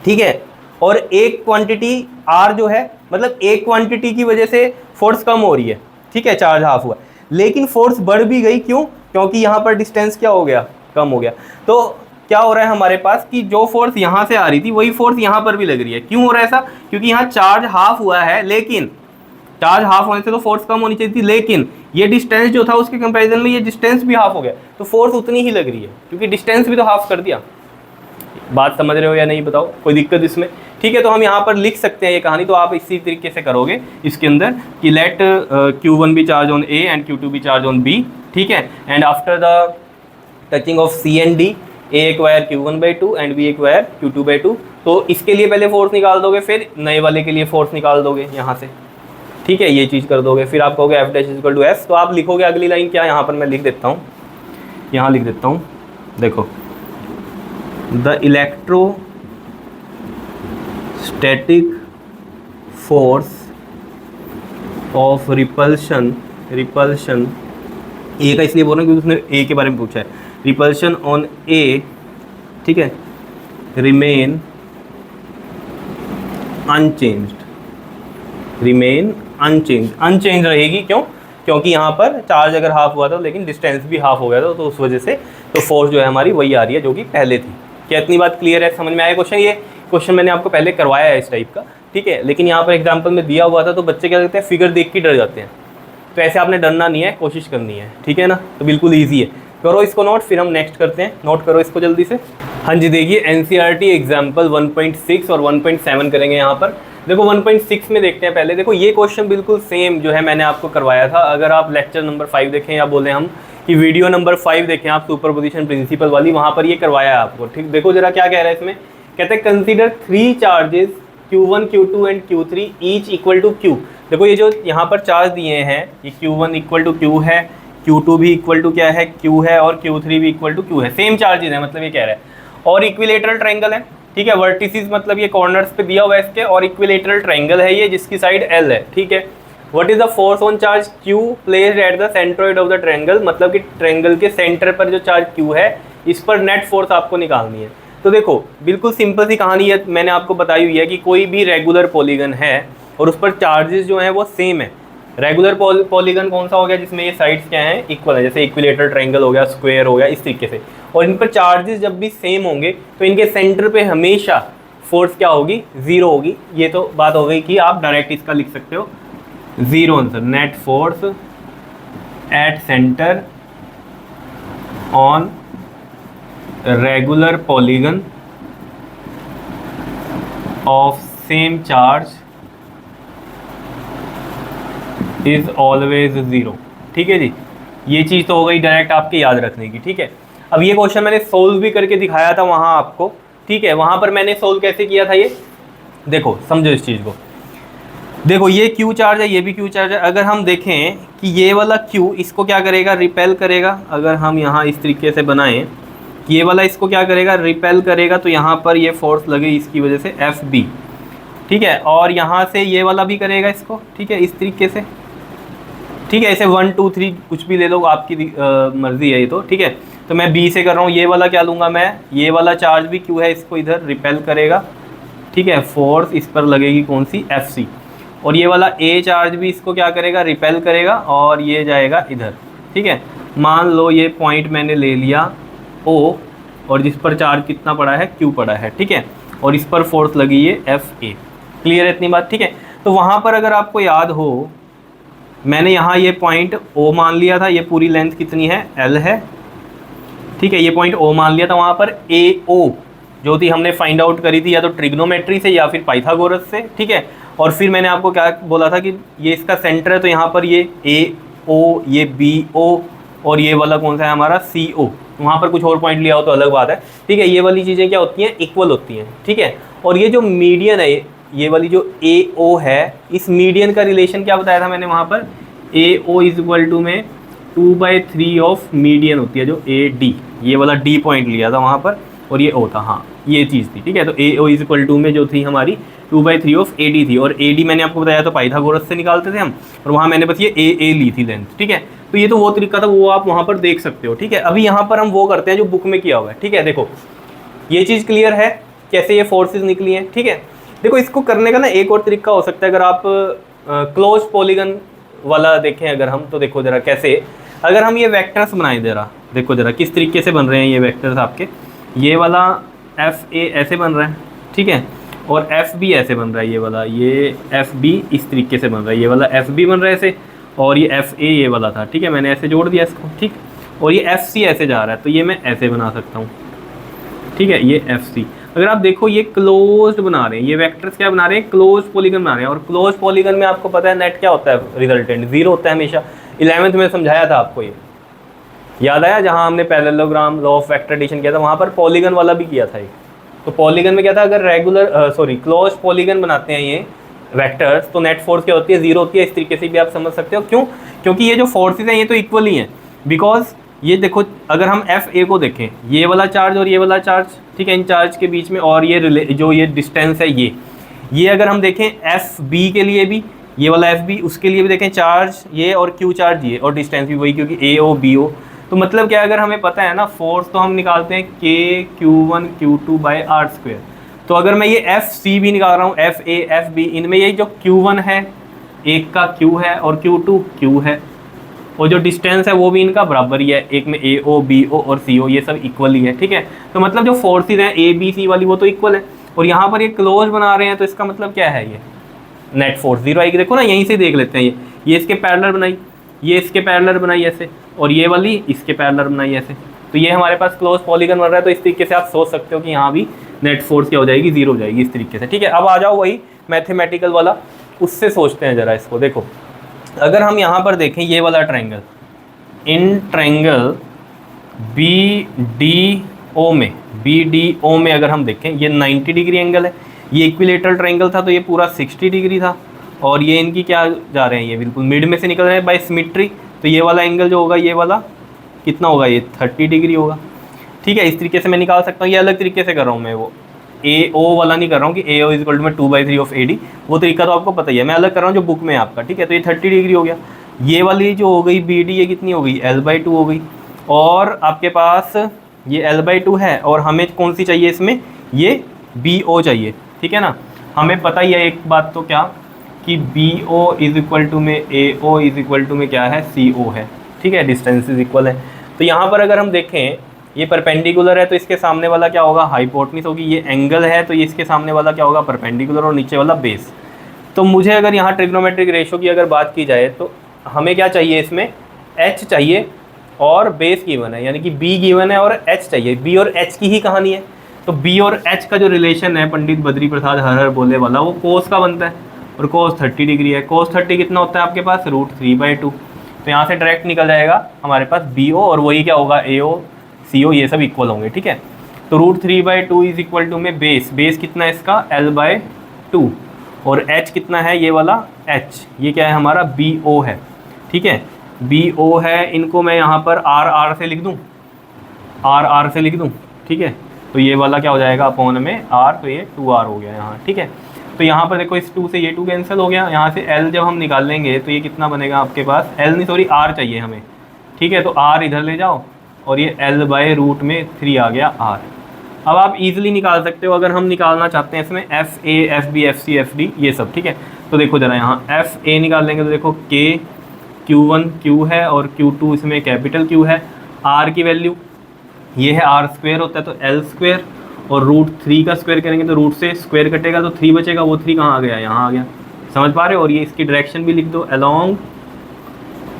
ठीक है, और एक क्वांटिटी आर जो है, मतलब एक क्वांटिटी की वजह से फोर्स कम हो रही है, ठीक है, चार्ज हाफ हुआ, लेकिन फोर्स बढ़ भी गई, क्यों, क्योंकि यहाँ पर डिस्टेंस क्या हो गया, कम हो गया। तो क्या हो रहा है हमारे पास कि जो फोर्स यहाँ से आ रही थी वही फोर्स यहाँ पर भी लग रही है। क्यों हो रहा है ऐसा, क्योंकि यहाँ चार्ज हाफ हुआ है, लेकिन चार्ज हाफ होने से तो फोर्स कम होनी चाहिए थी, लेकिन ये डिस्टेंस जो था उसके कंपैरिजन में ये डिस्टेंस भी हाफ हो गया, तो फोर्स उतनी ही लग रही है, क्योंकि डिस्टेंस भी तो हाफ कर दिया। बात समझ रहे हो या नहीं, बताओ, कोई दिक्कत इसमें, ठीक है। तो हम यहाँ पर लिख सकते हैं ये कहानी, तो आप इसी तरीके से करोगे इसके अंदर कि let Q1 be charge on A and Q2 be charge on B, ठीक है, and after the touching of C and D A acquire Q1/2 and B acquire Q2/2। तो इसके लिए पहले फोर्स निकाल दोगे, फिर नए वाले के लिए फोर्स निकाल दोगे यहाँ से, ठीक है, ये चीज़ कर दोगे, फिर आप कहोगे F dash equal to S। तो आप लिखोगे अगली लाइन क्या, यहाँ पर मैं लिख देता हूँ, यहाँ लिख देता हूँ, देखो, the electrostatic force of repulsion A का इसलिए बोल रहा हूँ क्योंकि उसने ए के बारे में पूछा है, रिपल्शन ऑन ए, ठीक है, रिमेन अनचेंज रहेगी। क्यों, क्योंकि यहाँ पर चार्ज अगर हाफ हुआ था लेकिन डिस्टेंस भी हाफ हो गया था, तो उस वजह से तो फोर्स जो है हमारी वही आ रही है जो कि पहले थी। क्या इतनी बात क्लियर है, समझ में आया क्वेश्चन? ये क्वेश्चन मैंने आपको पहले करवाया है इस टाइप का, ठीक है, लेकिन यहाँ पर एग्जाम्पल में दिया हुआ था, तो बच्चे क्या करते हैं, फिगर देख के डर जाते हैं। तो ऐसे आपने डरना नहीं है, कोशिश करनी है, ठीक है ना, तो बिल्कुल ईजी है। करो इसको नोट, फिर हम नेक्स्ट करते हैं, नोट करो इसको जल्दी से। हाँ जी, देखिए NCERT एग्जाम्पल 1.6 और 1.7 करेंगे यहाँ पर। देखो 1.6 में देखते हैं पहले। देखो ये क्वेश्चन बिल्कुल सेम जो है मैंने आपको करवाया था। अगर आप लेक्चर नंबर 5 देखें या बोले हम कि वीडियो नंबर 5 देखें आप सुपरपोजिशन प्रिंसिपल वाली, वहाँ पर ये करवाया है आपको। ठीक, देखो जरा क्या कह रहा है इसमें। कहते हैं consider 3 charges Q1, Q2 and Q3 each equal to Q। देखो ये जो यहाँ पर चार्ज दिए हैं, ये Q1 इक्वल टू Q है, Q2 भी इक्वल टू क्या है Q है, और Q3 भी इक्वल टू Q है। सेम चार्जेस है, मतलब ये कह रहा है। और इक्विलेटरल ट्रायंगल है, ठीक है। वर्टिसेस मतलब ये कॉर्नर्स पे दिया हुआ है इसके, और इक्विलेटरल ट्रायंगल है ये जिसकी साइड L है, ठीक है। What is the force on charge Q placed at the centroid of the triangle, मतलब कि ट्रायंगल के सेंटर पर जो चार्ज Q है इस पर नेट फोर्स आपको निकालनी है। तो देखो बिल्कुल सिंपल सी कहानी है, मैंने आपको बताई हुई है कि कोई भी रेगुलर पॉलीगन है और उस पर चार्जेस जो हैं वो सेम है। रेगुलर पॉलीगन कौन सा हो गया जिसमें ये साइड्स क्या हैं, इक्वल है, जैसे इक्विलेटरल ट्रायंगल हो गया, स्क्वायर हो गया, इस तरीके से। और इन पर चार्जेस जब भी सेम होंगे तो इनके सेंटर पे हमेशा फोर्स क्या होगी, जीरो होगी। ये तो बात हो गई कि आप डायरेक्ट इसका लिख सकते हो zero answer. Net force at centre on regular polygon of same charge is always zero. ठीक है जी, ये चीज़ तो हो गई डायरेक्ट आपके याद रखने की, ठीक है। अब ये क्वेश्चन मैंने सोल्व भी करके दिखाया था वहाँ आपको, ठीक है। वहाँ पर मैंने सोल्व कैसे किया था, ये देखो समझो इस चीज़ को। देखो ये Q चार्ज है, ये भी Q चार्ज है। अगर हम देखें कि ये वाला Q इसको क्या करेगा, रिपेल करेगा। अगर हम यहाँ इस तरीके से बनाएं कि ये वाला इसको क्या करेगा, रिपेल करेगा, तो यहाँ पर ये फोर्स लगे इसकी वजह से FB, ठीक है। और यहाँ से ये वाला भी करेगा इसको, ठीक है, इस तरीके से, ठीक है। ऐसे 1 2 3 कुछ भी ले लो, आपकी मर्जी है ये तो, ठीक है। तो मैं B से कर रहा हूँ, ये वाला क्या लूँगा मैं, ये वाला चार्ज भी Q है, इसको इधर रिपेल करेगा, ठीक है। फोर्स इस पर लगेगी कौन सी, FC। और ये वाला A चार्ज भी इसको क्या करेगा, रिपेल करेगा, और ये जाएगा इधर, ठीक है। मान लो ये पॉइंट मैंने ले लिया O, और जिस पर चार्ज कितना पड़ा है, Q पड़ा है, ठीक है। और इस पर फोर्स लगी ये FA। क्लियर है इतनी बात, ठीक है। तो वहाँ पर अगर आपको याद हो, मैंने यहाँ ये पॉइंट O मान लिया था, ये पूरी लेंथ कितनी है, L है, ठीक है। ये पॉइंट O मान लिया था। वहाँ पर AO जो थी हमने फाइंड आउट करी थी या तो ट्रिग्नोमेट्री से या फिर पाइथागोरस से, ठीक है। और फिर मैंने आपको क्या बोला था कि ये इसका सेंटर है, तो यहाँ पर ये AO, ये BO, और ये वाला कौन सा है हमारा CO। वहाँ पर कुछ और पॉइंट लिया हो तो अलग बात है, ठीक है। ये वाली चीज़ें क्या होती हैं, इक्वल होती हैं, ठीक है। और ये जो मीडियन है, ये वाली जो AO है, इस मीडियन का रिलेशन क्या बताया था मैंने वहाँ पर, AO इज इक्वल टू में 2/3 ऑफ मीडियन होती है जो AD। ये वाला D पॉइंट लिया था वहाँ पर, और ये O था, हाँ ये चीज़ थी, ठीक है। तो AO इज इक्वल टू में जो थी हमारी 2/3 ऑफ AD थी, और AD मैंने आपको बताया तो पाइथागोरस से निकालते थे हम, और वहाँ मैंने बस ये AA ली थी लेंथ, ठीक है। तो ये तो वो तरीका था, वो आप वहाँ पर देख सकते हो, ठीक है। अभी यहाँ पर हम वो करते हैं जो बुक में किया हुआ है, ठीक है। देखो ये चीज़ क्लियर है कैसे ये फोर्सेस निकली हैं, ठीक है। देखो इसको करने का ना एक और तरीका हो सकता है, अगर आप क्लोज पॉलीगन वाला देखें अगर हम, तो देखो जरा कैसे, अगर हम ये वेक्टर्स बनाएं जरा, देखो जरा किस तरीके से बन रहे हैं ये वेक्टर्स आपके। ये वाला FA ऐसे बन रहा है, ठीक है, और FB ऐसे बन रहा है, ये वाला ये FB इस तरीके से बन रहा है, ये वाला FB बन रहा है ऐसे, और ये FA ये वाला था, ठीक है। मैंने ऐसे जोड़ दिया इसको, ठीक। और ये FC ऐसे जा रहा है, तो ये मैं ऐसे बना सकता हूँ, ठीक है, ये FC। अगर आप देखो ये क्लोज्ड बना रहे हैं, ये वेक्टर्स क्या बना रहे हैं, क्लोज पॉलीगन बना रहे हैं। और क्लोज पॉलीगन में आपको पता है नेट क्या होता है, रिजल्टेंट जीरो होता है हमेशा। 11th में समझाया था आपको, ये याद आया, जहाँ हमने parallelogram, law of vector addition किया था, वहाँ पर पॉलीगन वाला भी किया था ये। तो पॉलीगन में क्या था, अगर क्लोज पॉलीगन बनाते हैं ये वेक्टर्स, तो नेट फोर्स क्या होती है, जीरो होती है। इस तरीके से भी आप समझ सकते हो, क्यों, क्योंकि ये जो फोर्सेज हैं ये तो इक्वल ही हैं। बिकॉज ये देखो अगर हम FA को देखें, ये वाला चार्ज और ये वाला चार्ज, ठीक है, इन चार्ज के बीच में, और ये जो ये डिस्टेंस है ये अगर हम देखें FB के लिए भी, ये वाला FB, उसके लिए भी देखें चार्ज ये, और Q चार्ज ये, और डिस्टेंस भी वही, क्योंकि AO BO। तो मतलब क्या, अगर हमें पता है ना फोर्स, तो हम निकालते हैं KQ1 Q2/r²। तो अगर मैं ये FC भी निकाल रहा हूँ, FA FB, इनमें ये जो Q1 है एक का Q है और Q2 Q है, और जो डिस्टेंस है वो भी इनका बराबर ही है, एक में AO BO और CO, ये सब इक्वल ही है, ठीक है। तो मतलब जो फोर्सेज हैं ABC वाली वो तो इक्वल है, और यहाँ पर ये क्लोज बना रहे हैं, तो इसका मतलब क्या है, ये नेट फोर्स जीरो आएगी। देखो ना, यहीं से देख लेते हैं, ये इसके पैरेलल बनाई, ये इसके पैरेलल बनाई ऐसे, और ये वाली इसके पैरेलल बनाई ऐसे, तो ये हमारे पास क्लोज पॉलीगन बन रहा है। तो इस तरीके से आप सोच सकते हो कि यहाँ भी नेट फोर्स क्या हो जाएगी, जीरो हो जाएगी इस तरीके से, ठीक है। अब आ जाओ वही मैथमेटिकल वाला, उससे सोचते हैं ज़रा इसको। देखो अगर हम यहाँ पर देखें ये वाला ट्रायंगल, इन ट्रायंगल BDO में अगर हम देखें ये 90 डिग्री एंगल है, ये इक्विलेटरल ट्रायंगल था तो ये पूरा 60 डिग्री था, और ये इनकी क्या जा रहे हैं, ये बिल्कुल मिड में से निकल रहे हैं बाय सिमेट्री। तो ये वाला एंगल जो होगा ये वाला कितना होगा, ये 30 डिग्री होगा। ठीक है, इस तरीके से मैं निकाल सकता हूँ। ये अलग तरीके से कर रहा हूँ मैं, वो AO वाला नहीं कर रहा हूँ कि AO इक्वल टू में 2/3 ऑफ AD, वो तरीका तो आपको पता ही है, मैं अलग कर रहा हूँ जो बुक में है आपका। ठीक है, तो ये 30 डिग्री हो गया। ये वाली जो हो गई BD, ये कितनी हो गई, L/2 हो गई। और आपके पास ये L/2 है, और हमें कौन सी चाहिए इसमें, ये BO चाहिए। ठीक है ना, हमें पता ही है एक बात तो क्या, कि BO इज इक्वल टू में AO इज इक्वल टू में क्या है, CO है। ठीक है, डिस्टेंस इज इक्वल है। तो यहाँ पर अगर हम देखें ये परपेंडिकुलर है तो इसके सामने वाला क्या होगा, हाइपोटेन्यूज होगी। ये एंगल है तो ये इसके सामने वाला क्या होगा, परपेंडिकुलर, और नीचे वाला बेस। तो मुझे अगर यहाँ ट्रिग्नोमेट्रिक रेशो की अगर बात की जाए तो हमें क्या चाहिए, इसमें H चाहिए और बेस गिवन है, यानी कि B गिवन है और H चाहिए। B और H की ही कहानी है। तो B और H का जो रिलेशन है पंडित बद्री प्रसाद हर हर बोले वाला, वो कोस का बनता है, और कोस 30 डिग्री है। कोस 30 कितना होता है आपके पास, √3/2। तो यहाँ से डायरेक्ट निकल जाएगा हमारे पास BO, और वही क्या होगा, AO CO, ये सब इक्वल होंगे। ठीक है, तो √3/2 इज इक्वल टू में बेस कितना है इसका, L/2, और H कितना है, ये वाला H, ये क्या है हमारा BO है। ठीक है, BO है, इनको मैं यहाँ पर R से लिख दूँ, R से लिख दूँ। ठीक है, तो ये वाला क्या हो जाएगा अपॉन में R, तो ये 2R हो गया यहाँ। ठीक है, तो यहाँ पर देखो इस 2 से ये 2 कैंसिल हो गया, यहाँ से L जब हम निकाल लेंगे तो ये कितना बनेगा आपके पास, R चाहिए हमें। ठीक है, तो R इधर ले जाओ, और ये L/√3 आ गया R। अब आप इजीली निकाल सकते हो अगर हम निकालना चाहते हैं इसमें FA, FB, FC, FD ये सब। ठीक है, तो देखो ज़रा यहाँ FA निकाल लेंगे तो देखो K, Q1 Q है, और Q2 इसमें कैपिटल Q है। R की वैल्यू ये है, R² होता है तो L², और √3 का स्क्वायर करेंगे तो रूट से स्क्वायर कटेगा तो 3 बचेगा, वो 3 कहाँ आ गया, यहाँ आ गया। समझ पा रहे हो, और ये इसकी डायरेक्शन भी लिख दो, अलोंग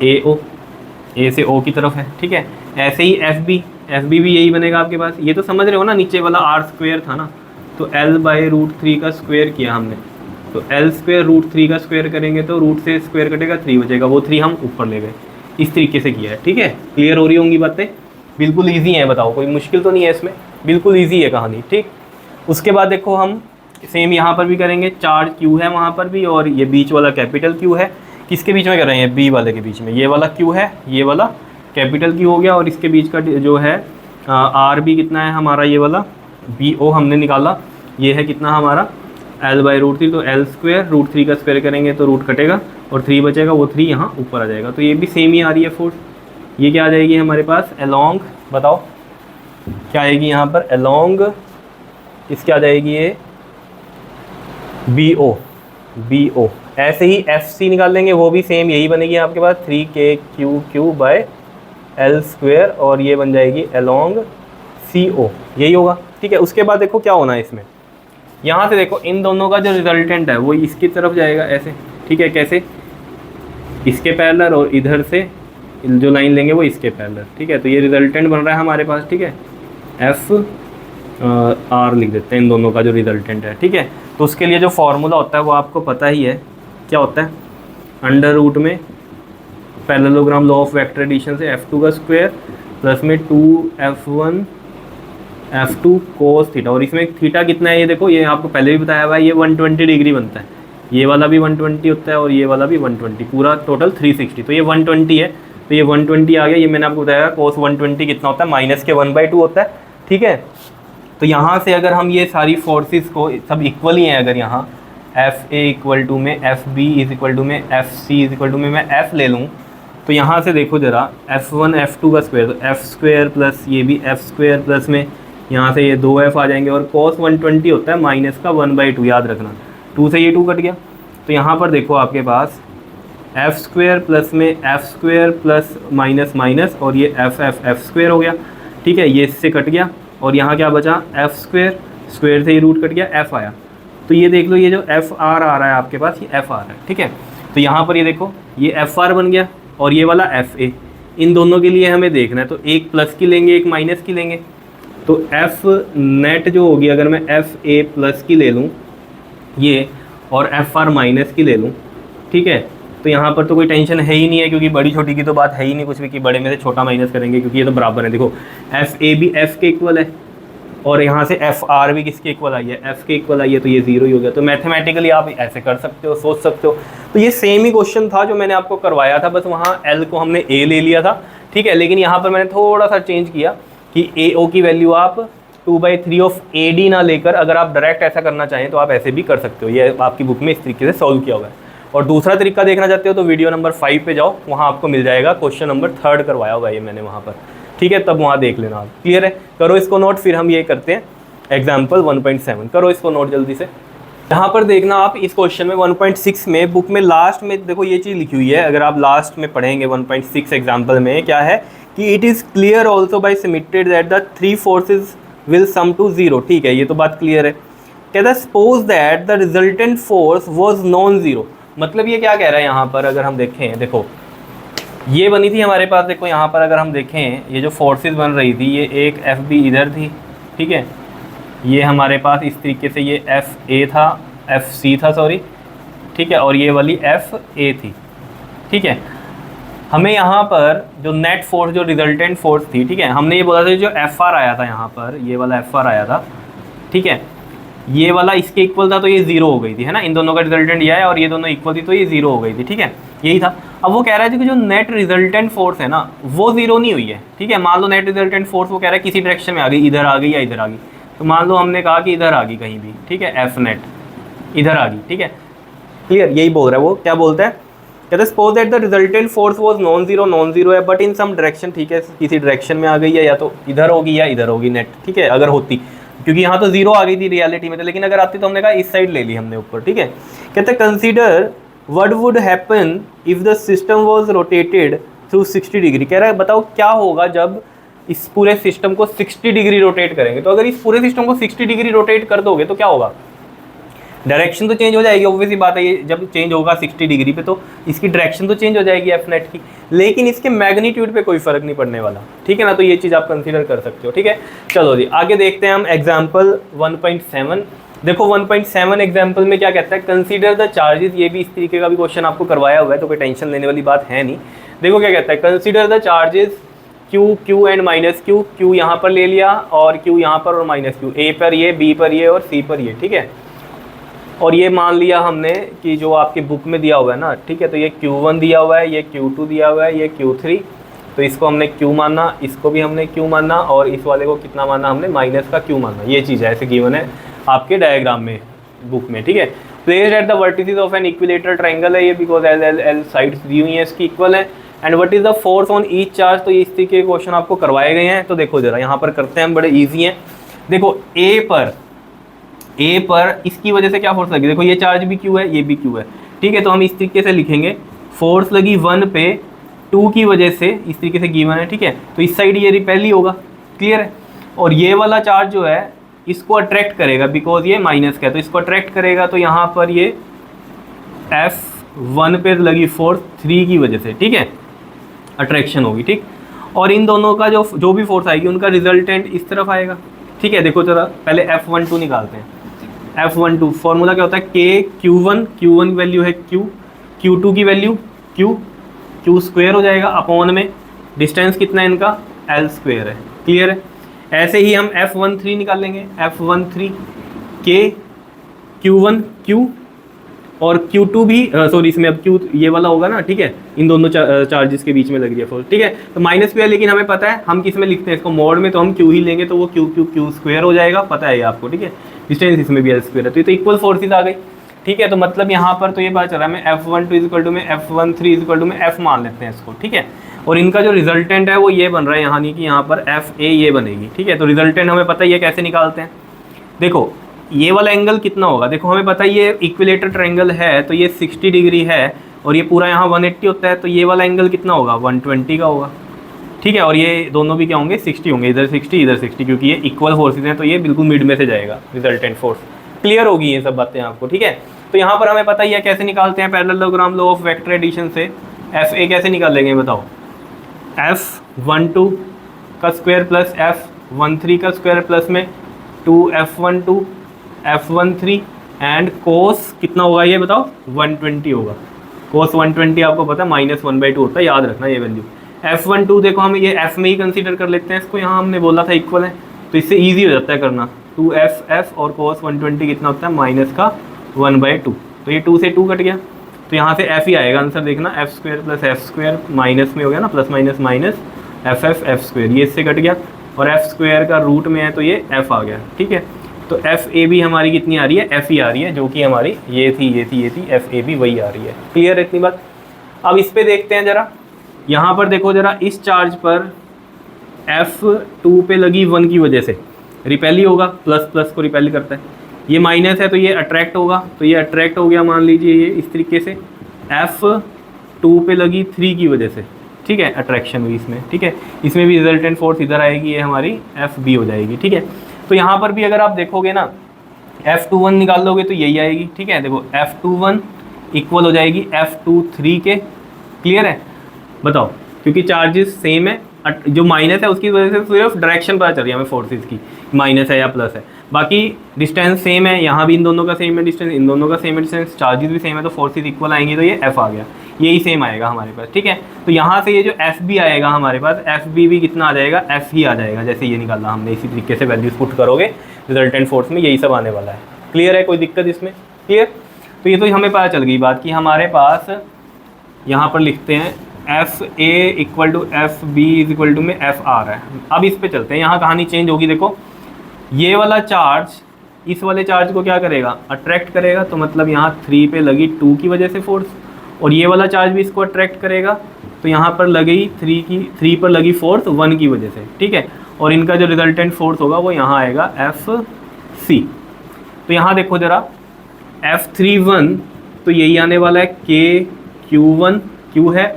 AO, A से O की तरफ है। ठीक है, ऐसे ही FB भी यही बनेगा आपके पास। ये तो समझ रहे हो ना, नीचे वाला R² था ना, तो L/√3 का स्क्वायर किया हमने, तो L² √3 का स्क्वायर करेंगे तो रूट से स्क्वायर कटेगा, 3 बचेगा, वो 3 हम ऊपर ले गए। इस तरीके से किया है। ठीक है, क्लियर हो रही होंगी बातें, बिल्कुल ईजी है, बताओ कोई मुश्किल तो नहीं है इसमें, बिल्कुल ईजी है कहानी। ठीक, उसके बाद देखो हम सेम यहाँ पर भी करेंगे, चार्ज Q है वहाँ पर भी, और ये बीच वाला कैपिटल Q है। किसके बीच में कर रहे हैं, B वाले के बीच में, ये वाला Q है, ये वाला कैपिटल Q हो गया, और इसके बीच का जो है R भी कितना है हमारा, ये वाला BO हमने निकाला, ये है कितना हमारा L/√3, तो L² √3 का स्क्वायर करेंगे तो रूट कटेगा और 3 बचेगा, वो 3 यहाँ ऊपर आ जाएगा। तो ये भी सेम ही आ रही है फोर्स, ये क्या आ जाएगी हमारे पास, अलोंग, बताओ क्या आएगी यहाँ पर, अलोंग इसके आ जाएगी ये BO। ऐसे ही FC निकाल लेंगे, वो भी सेम यही बनेगी आपके पास, 3KQQ/L², और ये बन जाएगी अलोंग CO, यही होगा। ठीक है, उसके बाद देखो क्या होना है इसमें, यहाँ से देखो इन दोनों का जो रिजल्टेंट है वो इसकी तरफ जाएगा ऐसे। ठीक है, कैसे, इसके पैरेलल, और इधर से जो लाइन लेंगे वो इसके पैरेलल। ठीक है, तो ये रिजल्टेंट बन रहा है हमारे पास। ठीक है, FR लिख देते हैं इन दोनों का जो रिजल्टेंट है। ठीक है, तो उसके लिए जो फॉर्मूला होता है वो आपको पता ही है, क्या होता है, अंडर रूट में parallelogram law of vector addition से F2 का स्क्वायर प्लस में 2F1 F2 कोस थीटा, और इसमें थीटा कितना है ये देखो, ये आपको पहले भी बताया हुआ है, ये 120 डिग्री बनता है, ये वाला भी 120 होता है, और ये वाला भी 120, पूरा टोटल 360। तो ये 120 है, तो ये 120 आ गया। ये मैंने आपको बताया कोस 120 कितना होता है, -(1/2) होता है। ठीक है, तो यहाँ से अगर हम ये सारी फोर्सेस को, सब इक्वल ही हैं, अगर यहाँ FA इक्वल टू में FB इज इक्वल टू में FC इज इक्वल टू में मैं F ले लूँ, तो यहाँ से देखो ज़रा F1 F2 का स्क्वायर, तो F² प्लस ये भी F² प्लस में यहाँ से ये 2F आ जाएंगे, और cos 120 होता है -(1/2), याद रखना, 2 से ये 2 कट गया। तो यहाँ पर देखो आपके पास F² प्लस में F² प्लस माइनस माइनस, और ये F² हो गया। ठीक है, ये इससे कट गया, और यहाँ क्या बचा, F² स्क्वायर से ये रूट कट गया, F आया। तो ये देख लो, ये जो FR आ रहा है आपके पास, ये FR है। ठीक है, तो यहाँ पर ये देखो, ये FR बन गया, और ये वाला FA, इन दोनों के लिए हमें देखना है, तो एक प्लस की लेंगे, एक माइनस की लेंगे। तो F नेट जो होगी, अगर मैं FA प्लस की ले लूँ ये, और एफ आर माइनस की ले लूँ, ठीक है, तो यहाँ पर तो कोई टेंशन है ही नहीं है, क्योंकि बड़ी छोटी की तो बात है ही नहीं कुछ भी कि बड़े में से छोटा माइनस करेंगे, क्योंकि ये तो बराबर है। देखो एफ ए भी एफ के इक्वल है और यहाँ से एफ आर भी किसके इक्वल आई है, एफ के इक्वल आई है, तो ये जीरो ही हो गया। तो मैथमेटिकली आप ऐसे कर सकते हो, सोच सकते हो। तो ये सेम ही क्वेश्चन था जो मैंने आपको करवाया था, बस वहाँ एल को हमने ए ले लिया था, ठीक है, लेकिन यहाँ पर मैंने थोड़ा सा चेंज किया कि ए ओ की वैल्यू आप 2/3 ऑफ ए डी ना लेकर अगर आप डायरेक्ट ऐसा करना चाहें तो आप ऐसे भी कर सकते हो। ये आपकी बुक में इस तरीके से सॉल्व किया हुआ है। और दूसरा तरीका देखना चाहते हो तो वीडियो नंबर 5 पे जाओ, वहाँ आपको मिल जाएगा, क्वेश्चन नंबर 3 करवाया हुआ है ये मैंने वहाँ पर, ठीक है, तब वहाँ देख लेना आप। क्लियर है, करो इसको नोट, फिर हम ये करते हैं एग्जाम्पल 1.7। करो इसको नोट जल्दी से। यहाँ पर देखना आप इस क्वेश्चन में 1.6 में बुक में लास्ट में देखो ये चीज़ लिखी हुई है, अगर आप लास्ट में पढ़ेंगे 1.6 एग्जाम्पल में क्या है कि it is clear also by symmetry that the 3 forces will sum to 0, ठीक है, ये तो बात क्लियर है। कहता है suppose that the resultant force was non zero, मतलब ये क्या कह रहा है यहाँ पर, अगर हम देखें, देखो ये बनी थी हमारे पास, देखो यहाँ पर अगर हम देखें ये जो फोर्सेस बन रही थी, ये एक एफ बी इधर थी, ठीक है, ये हमारे पास इस तरीके से ये एफ ए था, एफ सी था सॉरी, ठीक है, और ये वाली एफ ए थी, ठीक है। हमें यहाँ पर जो नेट फोर्स, जो रिजल्टेंट फोर्स थी, ठीक है, हमने ये बोला था जो एफ आर आया था यहाँ पर, ये वाला एफ आर आया था, ठीक है, ये वाला इसके इक्वल था तो ये जीरो हो गई थी, है ना, इन दोनों का रिजल्टेंट ये है और ये दोनों इक्वल थी तो ये जीरो हो गई थी, ठीक है, यही था। अब वो कह रहा है कि जो नेट रिजल्टेंट फोर्स है ना वो जीरो नहीं हुई है, ठीक है, मान लो नेट रिजल्टेंट फोर्स वो कह रहा है किसी डायरेक्शन में आ गई, इधर आ गई या इधर आ गई, तो मान लो हमने कहा कि इधर आ गई कहीं भी, ठीक है, एफ नेट इधर आ गई, ठीक है, क्लियर, यही बोल रहा है वो, क्या बोलता है, कहते हैं suppose that the resultant force was non zero है बट इन सम डायरेक्शन, ठीक है, किसी डायरेक्शन में आ गई है, या तो इधर होगी या इधर होगी नेट, ठीक है, अगर होती, क्योंकि यहाँ तो जीरो आ गई थी रियलिटी में, तो लेकिन अगर आती तो हमने कहा इस साइड ले ली हमने ऊपर, ठीक है। कहते हैं consider what would happen if the system was rotated through 60 degree, कह रहा है बताओ क्या होगा जब इस पूरे सिस्टम को 60 डिग्री रोटेट करेंगे। तो अगर इस पूरे सिस्टम को 60 डिग्री रोटेट कर दोगे तो क्या होगा, डायरेक्शन तो चेंज हो जाएगी, ऑब्वियसली बात है, ये जब चेंज होगा 60 डिग्री पे तो इसकी डायरेक्शन तो चेंज हो जाएगी एफ नेट की, लेकिन इसके मैग्नीट्यूड पे कोई फर्क नहीं पड़ने वाला, ठीक है ना, तो ये चीज़ आप कंसीडर कर सकते हो, ठीक है। चलो जी आगे देखते हैं हम एग्जाम्पल 1.7। देखो 1.7 एग्जाम्पल में क्या कहता है, कंसीडर द चार्जेस, ये भी इस तरीके का भी क्वेश्चन आपको करवाया हुआ है तो कोई टेंशन लेने वाली बात है नहीं। देखो क्या कहता है, consider the charges Q, Q and minus Q, Q यहाँ पर ले लिया और क्यू यहाँ पर और माइनस क्यू, ए पर ये, बी पर ये और सी पर ये, ठीक है, और ये मान लिया हमने कि जो आपकी बुक में दिया हुआ है ना, ठीक है, तो ये Q1 दिया हुआ है, ये Q2 दिया हुआ है, ये Q3, तो इसको हमने Q माना, इसको भी हमने Q माना और इस वाले को कितना माना हमने, माइनस का Q माना, ये चीज़ है, ऐसे गिवन है आपके डायग्राम में बुक में, ठीक है। Placed at the vertices of an equilateral triangle है ये, बिकॉज एल साइड्स दी हुई हैं इसकी इक्वल है, and what is the force on each charge, तो ये इस तरीके के क्वेश्चन आपको करवाए गए हैं। तो देखो जरा यहाँ पर करते हैं हम, बड़े ईजी हैं। देखो ए पर इसकी वजह से क्या फोर्स लगी, देखो ये चार्ज भी क्यू है, ये भी क्यू है, ठीक है, तो हम इस तरीके से लिखेंगे फोर्स लगी 1 पे 2 की वजह से, इस तरीके से गिवन है, ठीक है, तो इस साइड ये रिपेल ही होगा, क्लियर है, और ये वाला चार्ज जो है इसको अट्रैक्ट करेगा बिकॉज ये माइनस का है, तो इसको अट्रैक्ट करेगा, तो यहाँ पर ये F1 पे लगी फोर्स 3 की वजह से, ठीक है, अट्रैक्शन होगी, ठीक, और इन दोनों का जो भी फोर्स आएगी उनका रिजल्टेंट इस तरफ आएगा, ठीक है। देखो जरा पहले F12 निकालते हैं, F12 फॉर्मूला क्या होता है, K Q1 की वैल्यू है Q, Q2 की वैल्यू Q स्क्वायर हो जाएगा अपॉन में डिस्टेंस कितना है इनका L स्क्वायर है, क्लियर है। ऐसे ही हम F13 निकालेंगे, F13 K Q1 Q और Q2 भी सॉरी इसमें अब Q ये वाला होगा ना, ठीक है, इन दोनों चार्जेस के बीच में लग रही है फोर्स, ठीक है, तो माइनस पे है, लेकिन हमें पता है हम किस में लिखते हैं इसको, मोड में, तो हम Q ही लेंगे, तो वो Q स्क्वायर हो जाएगा, पता है ये आपको, ठीक है, डिस्टेंस इसमें भी L स्क्वायर है, तो ये तो इक्वल फोर्सेज आ गई, ठीक है। तो मतलब यहाँ पर तो ये बात चल रहा है, मैं F12 इक्वल टू में F13 इक्वल टू में F मान लेते हैं इसको, ठीक है, और इनका जो रिजल्टेंट है वो ये बन रहा है यहाँ, नहीं कि यहाँ पर FA ये बनेगी, ठीक है। तो रिजल्टेंट हमें पता है ये कैसे निकालते हैं, देखो ये वाला एंगल कितना होगा, देखो हमें पता है ये इक्विलेटर ट्रायंगल है तो ये 60 डिग्री है और ये पूरा यहाँ 180 होता है, तो ये वाला एंगल कितना होगा 120 का होगा, ठीक है, और ये दोनों भी क्या होंगे 60 होंगे, इधर 60 इधर 60, क्योंकि ये इक्वल फोर्सेज हैं तो ये बिल्कुल मिड में से जाएगा रिजल्टेंट फोर्स, क्लियर होगी ये सब बातें आपको, ठीक है। तो यहाँ पर हमें पता ही है कैसे निकालते हैं, parallelogram law of vector addition से FA कैसे निकालेंगे बताओ, F12 का स्क्वायर प्लस F13 का स्क्वायर प्लस में 2F12 F13 एंड कोस कितना होगा ये बताओ, 120 होगा। कोस 120 आपको पता है -1/2 होता है, याद रखना ये वैल्यू। F12 देखो हम ये F में ही कंसीडर कर लेते हैं इसको, यहाँ हमने बोला था इक्वल है, तो इससे ईजी हो जाता है करना। 2f और कोस 120 कितना होता है -1/2, तो ये 2 से 2 कट गया, तो यहाँ से f ही आएगा आंसर, देखना f² + f² माइनस में हो गया ना, प्लस माइनस माइनस f², ये इससे कट गया, और f² का रूट में है तो ये f आ गया, ठीक है। तो FAB हमारी कितनी आ रही है, f ही आ रही है, जो कि हमारी ये थी FAB वही आ रही है। क्लियर है इतनी बात। अब इस पे देखते हैं जरा, यहाँ पर देखो जरा, इस चार्ज पर F2 पे लगी 1 की वजह से रिपेल ही होगा, प्लस प्लस को रिपेल करता है, ये माइनस है तो ये अट्रैक्ट होगा, तो ये अट्रैक्ट हो गया, मान लीजिए ये इस तरीके से F2 पे लगी 3 की वजह से, ठीक है, अट्रैक्शन हुई इसमें, ठीक है, इसमें भी रिजल्टेंट फोर्स इधर आएगी, ये हमारी FB हो जाएगी, ठीक है। तो यहाँ पर भी अगर आप देखोगे ना, F21 निकाल लोगे तो यही आएगी, ठीक है, देखो F21 इक्वल हो जाएगी F23 के। क्लियर है, बताओ, क्योंकि चार्जेस सेम है, जो माइनस है उसकी वजह से सिर्फ डायरेक्शन पता चल रही है हमें फोर्सेस की, माइनस है या प्लस है, बाकी डिस्टेंस सेम है, यहाँ भी इन दोनों का सेम है डिस्टेंस, इन दोनों का सेम है डिस्टेंस, चार्जेस भी सेम है, तो फोर्सेस इक्वल आएंगी, तो ये F आ गया, यही सेम आएगा हमारे पास, ठीक है। तो यहाँ से ये जो FB आएगा हमारे पास, FB भी कितना आ जाएगा, F ही आ जाएगा, जैसे ये निकाला हमने, इसी तरीके से वैल्यूज पुट करोगे रिजल्टेंट फोर्स में यही सब आने वाला है। क्लियर है, कोई दिक्कत इसमें, क्लियर। तो ये तो हमें पता चल गई बात कि हमारे पास यहाँ पर लिखते हैं FA = FB में F आ रहा है। अब इस पे चलते हैं, यहाँ कहानी चेंज होगी, देखो ये वाला चार्ज इस वाले चार्ज को क्या करेगा, अट्रैक्ट करेगा, तो मतलब यहाँ 3 पे लगी 2 की वजह से फोर्स, और ये वाला चार्ज भी इसको अट्रैक्ट करेगा, तो यहाँ पर लगी 3 पर लगी फोर्स 1 की वजह से, ठीक है, और इनका जो रिजल्टेंट फोर्स होगा वो यहाँ आएगा FC। तो यहाँ देखो जरा, F31 तो यही आने वाला है, Q1 Q है,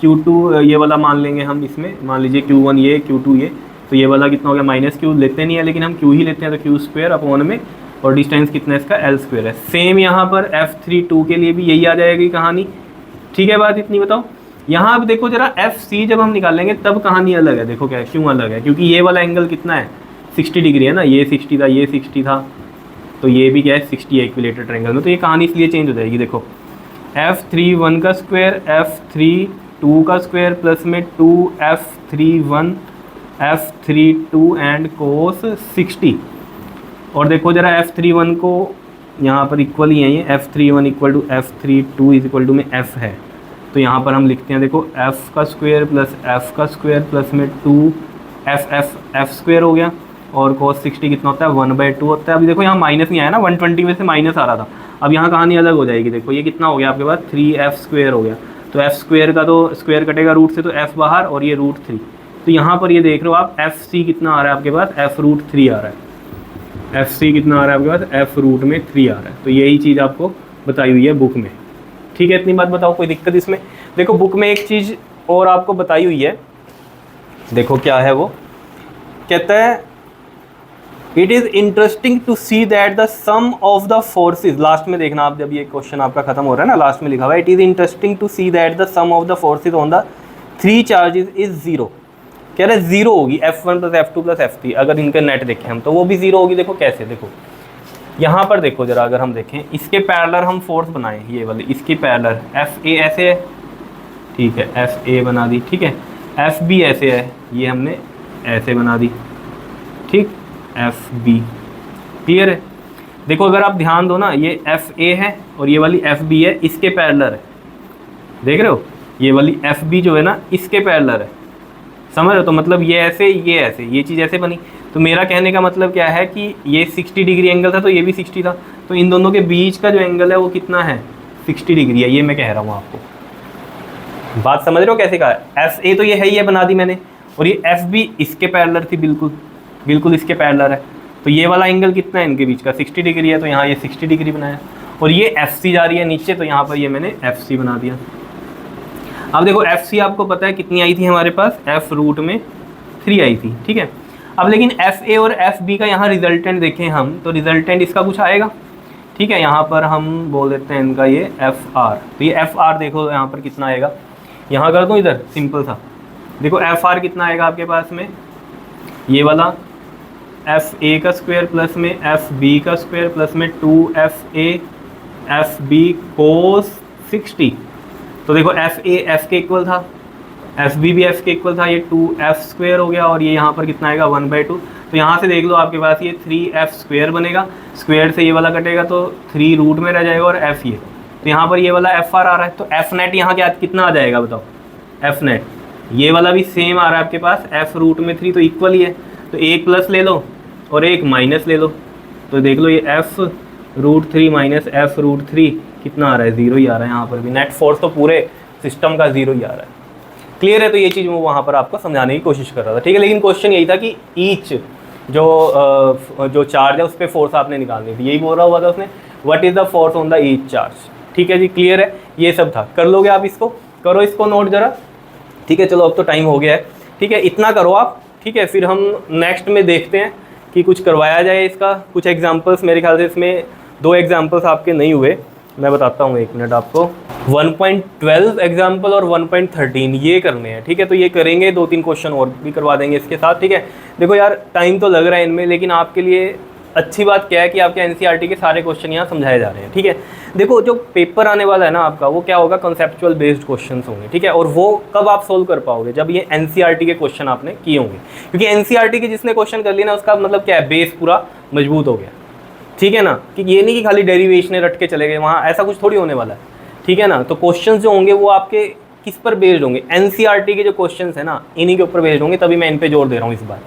Q2 ये वाला मान लेंगे हम, इसमें मान लीजिए Q1 ये, Q2 ये, तो ये वाला कितना हो गया, -Q लेते नहीं है लेकिन हम Q ही लेते हैं, तो Q² अपॉन में, और डिस्टेंस कितना है इसका, L² है। सेम यहाँ पर F32 के लिए भी यही आ जाएगी कहानी, ठीक है, बात इतनी बताओ। यहाँ अब देखो जरा, FC जब हम निकालेंगे तब कहानी अलग है, देखो क्या क्यों अलग है, क्योंकि ये वाला एंगल कितना है, 60 डिग्री है ना, ये 60 था, ये 60 था, तो ये भी क्या है 60 है इक्विलेटरल ट्रायंगल में, तो ये कहानी इसलिए चेंज हो जाएगी। देखो F31 का स्क्वायर F32 का स्क्वायर प्लस में 2F31 F32 एंड कोस 60, और देखो जरा F31 को यहाँ पर इक्वल ही है, ये F31 = F32 में F है, तो यहाँ पर हम लिखते हैं, देखो F का स्क्वायर प्लस F का स्क्वायर प्लस में 2F² हो गया, और cos 60 कितना होता है, 1/2 होता है। अभी देखो यहाँ माइनस नहीं आया ना, 120 में से माइनस आ रहा था, अब यहाँ कहानी अलग हो जाएगी। देखो ये कितना हो गया आपके पास, 3F² हो गया, तो F² का तो स्क्वायर कटेगा रूट से, तो F बाहर और ये √3, तो यहाँ पर ये देख रहे हो आप FC कितना आ रहा है आपके पास, F√3 आ रहा है, FC कितना आ रहा है आपके पास, F√3 आ रहा है। तो यही चीज़ आपको बताई हुई है बुक में, ठीक है, इतनी बात बताओ, कोई दिक्कत इसमें। देखो बुक में एक चीज़ और आपको बताई हुई है, देखो क्या है वो, कहता है it is interesting to see that the sum of the forces, last में देखना आप, जब ये क्वेश्चन आपका खत्म हो रहा है ना, लास्ट में लिखा हुआ है it is interesting to see that the sum of the forces on the 3 चार्जेस इज 0। कह रहे 0 होगी, F1 + F2 + F3, अगर इनका नेट देखें हम तो वो भी 0 होगी। देखो कैसे, देखो यहाँ पर देखो जरा, अगर हम देखें इसके पैरेलल हम फोर्स बनाएं, ये वाले इसके पैरेलल FA ऐसे है, ठीक है, FA बना दी, ठीक है, FB ऐसे है, ये हमने ऐसे बना दी, ठीक, FB। क्लियर है। देखो अगर आप ध्यान दो ना, ये FA है और ये वाली FB है, इसके पैरेलल है, देख रहे हो, ये वाली FB जो है ना इसके पैरेलल है, समझ रहे हो, तो मतलब ये ऐसे, ये ऐसे, ये चीज़ ऐसे बनी। तो मेरा कहने का मतलब क्या है कि ये 60 डिग्री एंगल था, तो ये भी 60 था, तो इन दोनों के बीच का जो एंगल है वो कितना है, 60 डिग्री है, ये मैं कह रहा हूँ आपको। बात समझ रहे हो कैसे कहा, FA तो ये है, ये बना दी मैंने, और ये FB इसके पैरेलल थी, बिल्कुल इसके पैरेलल है, तो ये वाला एंगल कितना है इनके बीच का, 60 डिग्री है, तो यहाँ ये 60 डिग्री बनाया, और ये FC जा रही है नीचे, तो यहाँ पर ये मैंने FC बना दिया। अब देखो FC आपको पता है कितनी आई थी हमारे पास, F√3 आई थी, ठीक है। अब लेकिन FA और FB का यहाँ रिजल्टेंट देखें हम, तो रिजल्टेंट इसका कुछ आएगा, ठीक है, यहाँ पर हम बोल देते हैं इनका ये FR, तो ये FR देखो यहाँ पर कितना आएगा, यहाँ कर दूँ इधर सिंपल सा, देखो FR कितना आएगा आपके पास में, ये वाला एफ ए का स्क्वायर प्लस में एफ बी का स्क्वायर प्लस में 2fa एफ बी कोस 60। तो देखो एफ ए एफ के इक्वल था, एफ बी भी एफ के इक्वल था, ये 2f स्क्वायर हो गया और ये यहाँ पर कितना आएगा 1/2। तो यहाँ से देख लो आपके पास ये 3f स्क्वायर बनेगा, स्क्वायर से ये वाला कटेगा तो 3 रूट में रह जाएगा और f ये, तो यहाँ पर ये वाला एफ आर आ रहा है, तो एफ नेट यहाँ क्या कितना आ जाएगा बताओ, एफ नेट ये वाला भी सेम आ रहा है आपके पास, एफ रूट में 3 तो इक्वल ही है, तो एक प्लस ले लो और एक माइनस ले लो, तो देख लो ये F root 3 minus F root 3 कितना आ रहा है, 0 ही आ रहा है, यहाँ पर भी नेट फोर्स तो पूरे सिस्टम का 0 ही आ रहा है। क्लियर है, तो ये चीज़ मैं वहाँ पर आपको समझाने की कोशिश कर रहा था, ठीक है। लेकिन क्वेश्चन यही था कि ईच जो चार्ज है उस पर फोर्स आपने निकालनी थी, यही बोल रहा हुआ था उसने, what is the force on the each charge, ठीक है जी। क्लियर है, ये सब था, कर लोगे आप इसको, करो इसको नोट जरा, ठीक है। चलो अब तो टाइम हो गया है, ठीक है, इतना करो आप, ठीक है। फिर हम नेक्स्ट में देखते हैं कि कुछ करवाया जाए इसका, कुछ एग्जाम्पल्स, मेरे ख्याल से इसमें 2 एग्जाम्पल्स आपके नहीं हुए, मैं बताता हूँ 1 मिनट आपको। 1.12 एग्जाम्पल और 1.13 ये करने हैं, ठीक है। तो ये करेंगे, 2-3 क्वेश्चन और भी करवा देंगे इसके साथ, ठीक है। देखो यार टाइम तो लग रहा है इनमें, लेकिन आपके लिए अच्छी बात क्या है कि आपके एनसीईआरटी के सारे क्वेश्चन यहाँ समझाए जा रहे हैं, ठीक है। देखो जो पेपर आने वाला है ना आपका, वो क्या होगा, कॉन्सेप्चुअल बेस्ड क्वेश्चन होंगे, ठीक है। और वो कब आप सोल्व कर पाओगे, जब ये एनसीईआरटी के क्वेश्चन आपने किए होंगे, क्योंकि एनसीईआरटी के जिसने क्वेश्चन कर लिए ना, उसका मतलब क्या है, बेस पूरा मजबूत हो गया, ठीक है ना। कि ये नहीं कि खाली डेरिवेशन रट के चले गए वहाँ, ऐसा कुछ थोड़ी होने वाला है, ठीक है ना। तो क्वेश्चंस जो होंगे वो आपके किस पर बेस्ड होंगे, एनसीईआरटी के जो क्वेश्चंस है ना, इन्हीं के ऊपर बेस्ड होंगे, तभी मैं इन पे जोर दे रहा हूँ इस बार,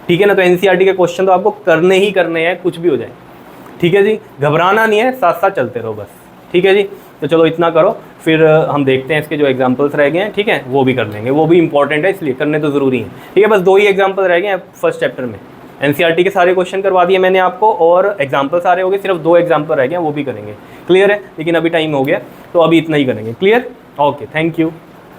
ठीक है ना। तो एनसीईआरटी के क्वेश्चन तो आपको करने ही करने हैं, कुछ भी हो जाए, ठीक है जी। घबराना नहीं है, साथ साथ चलते रहो बस, ठीक है जी। तो चलो इतना करो, फिर हम देखते हैं इसके जो एग्जाम्पल्स रह गए हैं, ठीक है, वो भी कर लेंगे, वो भी इंपॉर्टेंट है इसलिए करने तो ज़रूरी है, ठीक है। बस 2 ही एग्जाम्पल रह गए हैं फर्स्ट चैप्टर में, एनसीईआरटी के सारे क्वेश्चन करवा दिए मैंने आपको और एग्जाम्पल सारे हो गए, सिर्फ 2 एग्जाम्पल रह गए हैं, वो भी करेंगे। क्लियर है, लेकिन अभी टाइम हो गया तो अभी इतना ही करेंगे। Clear, okay, thank you.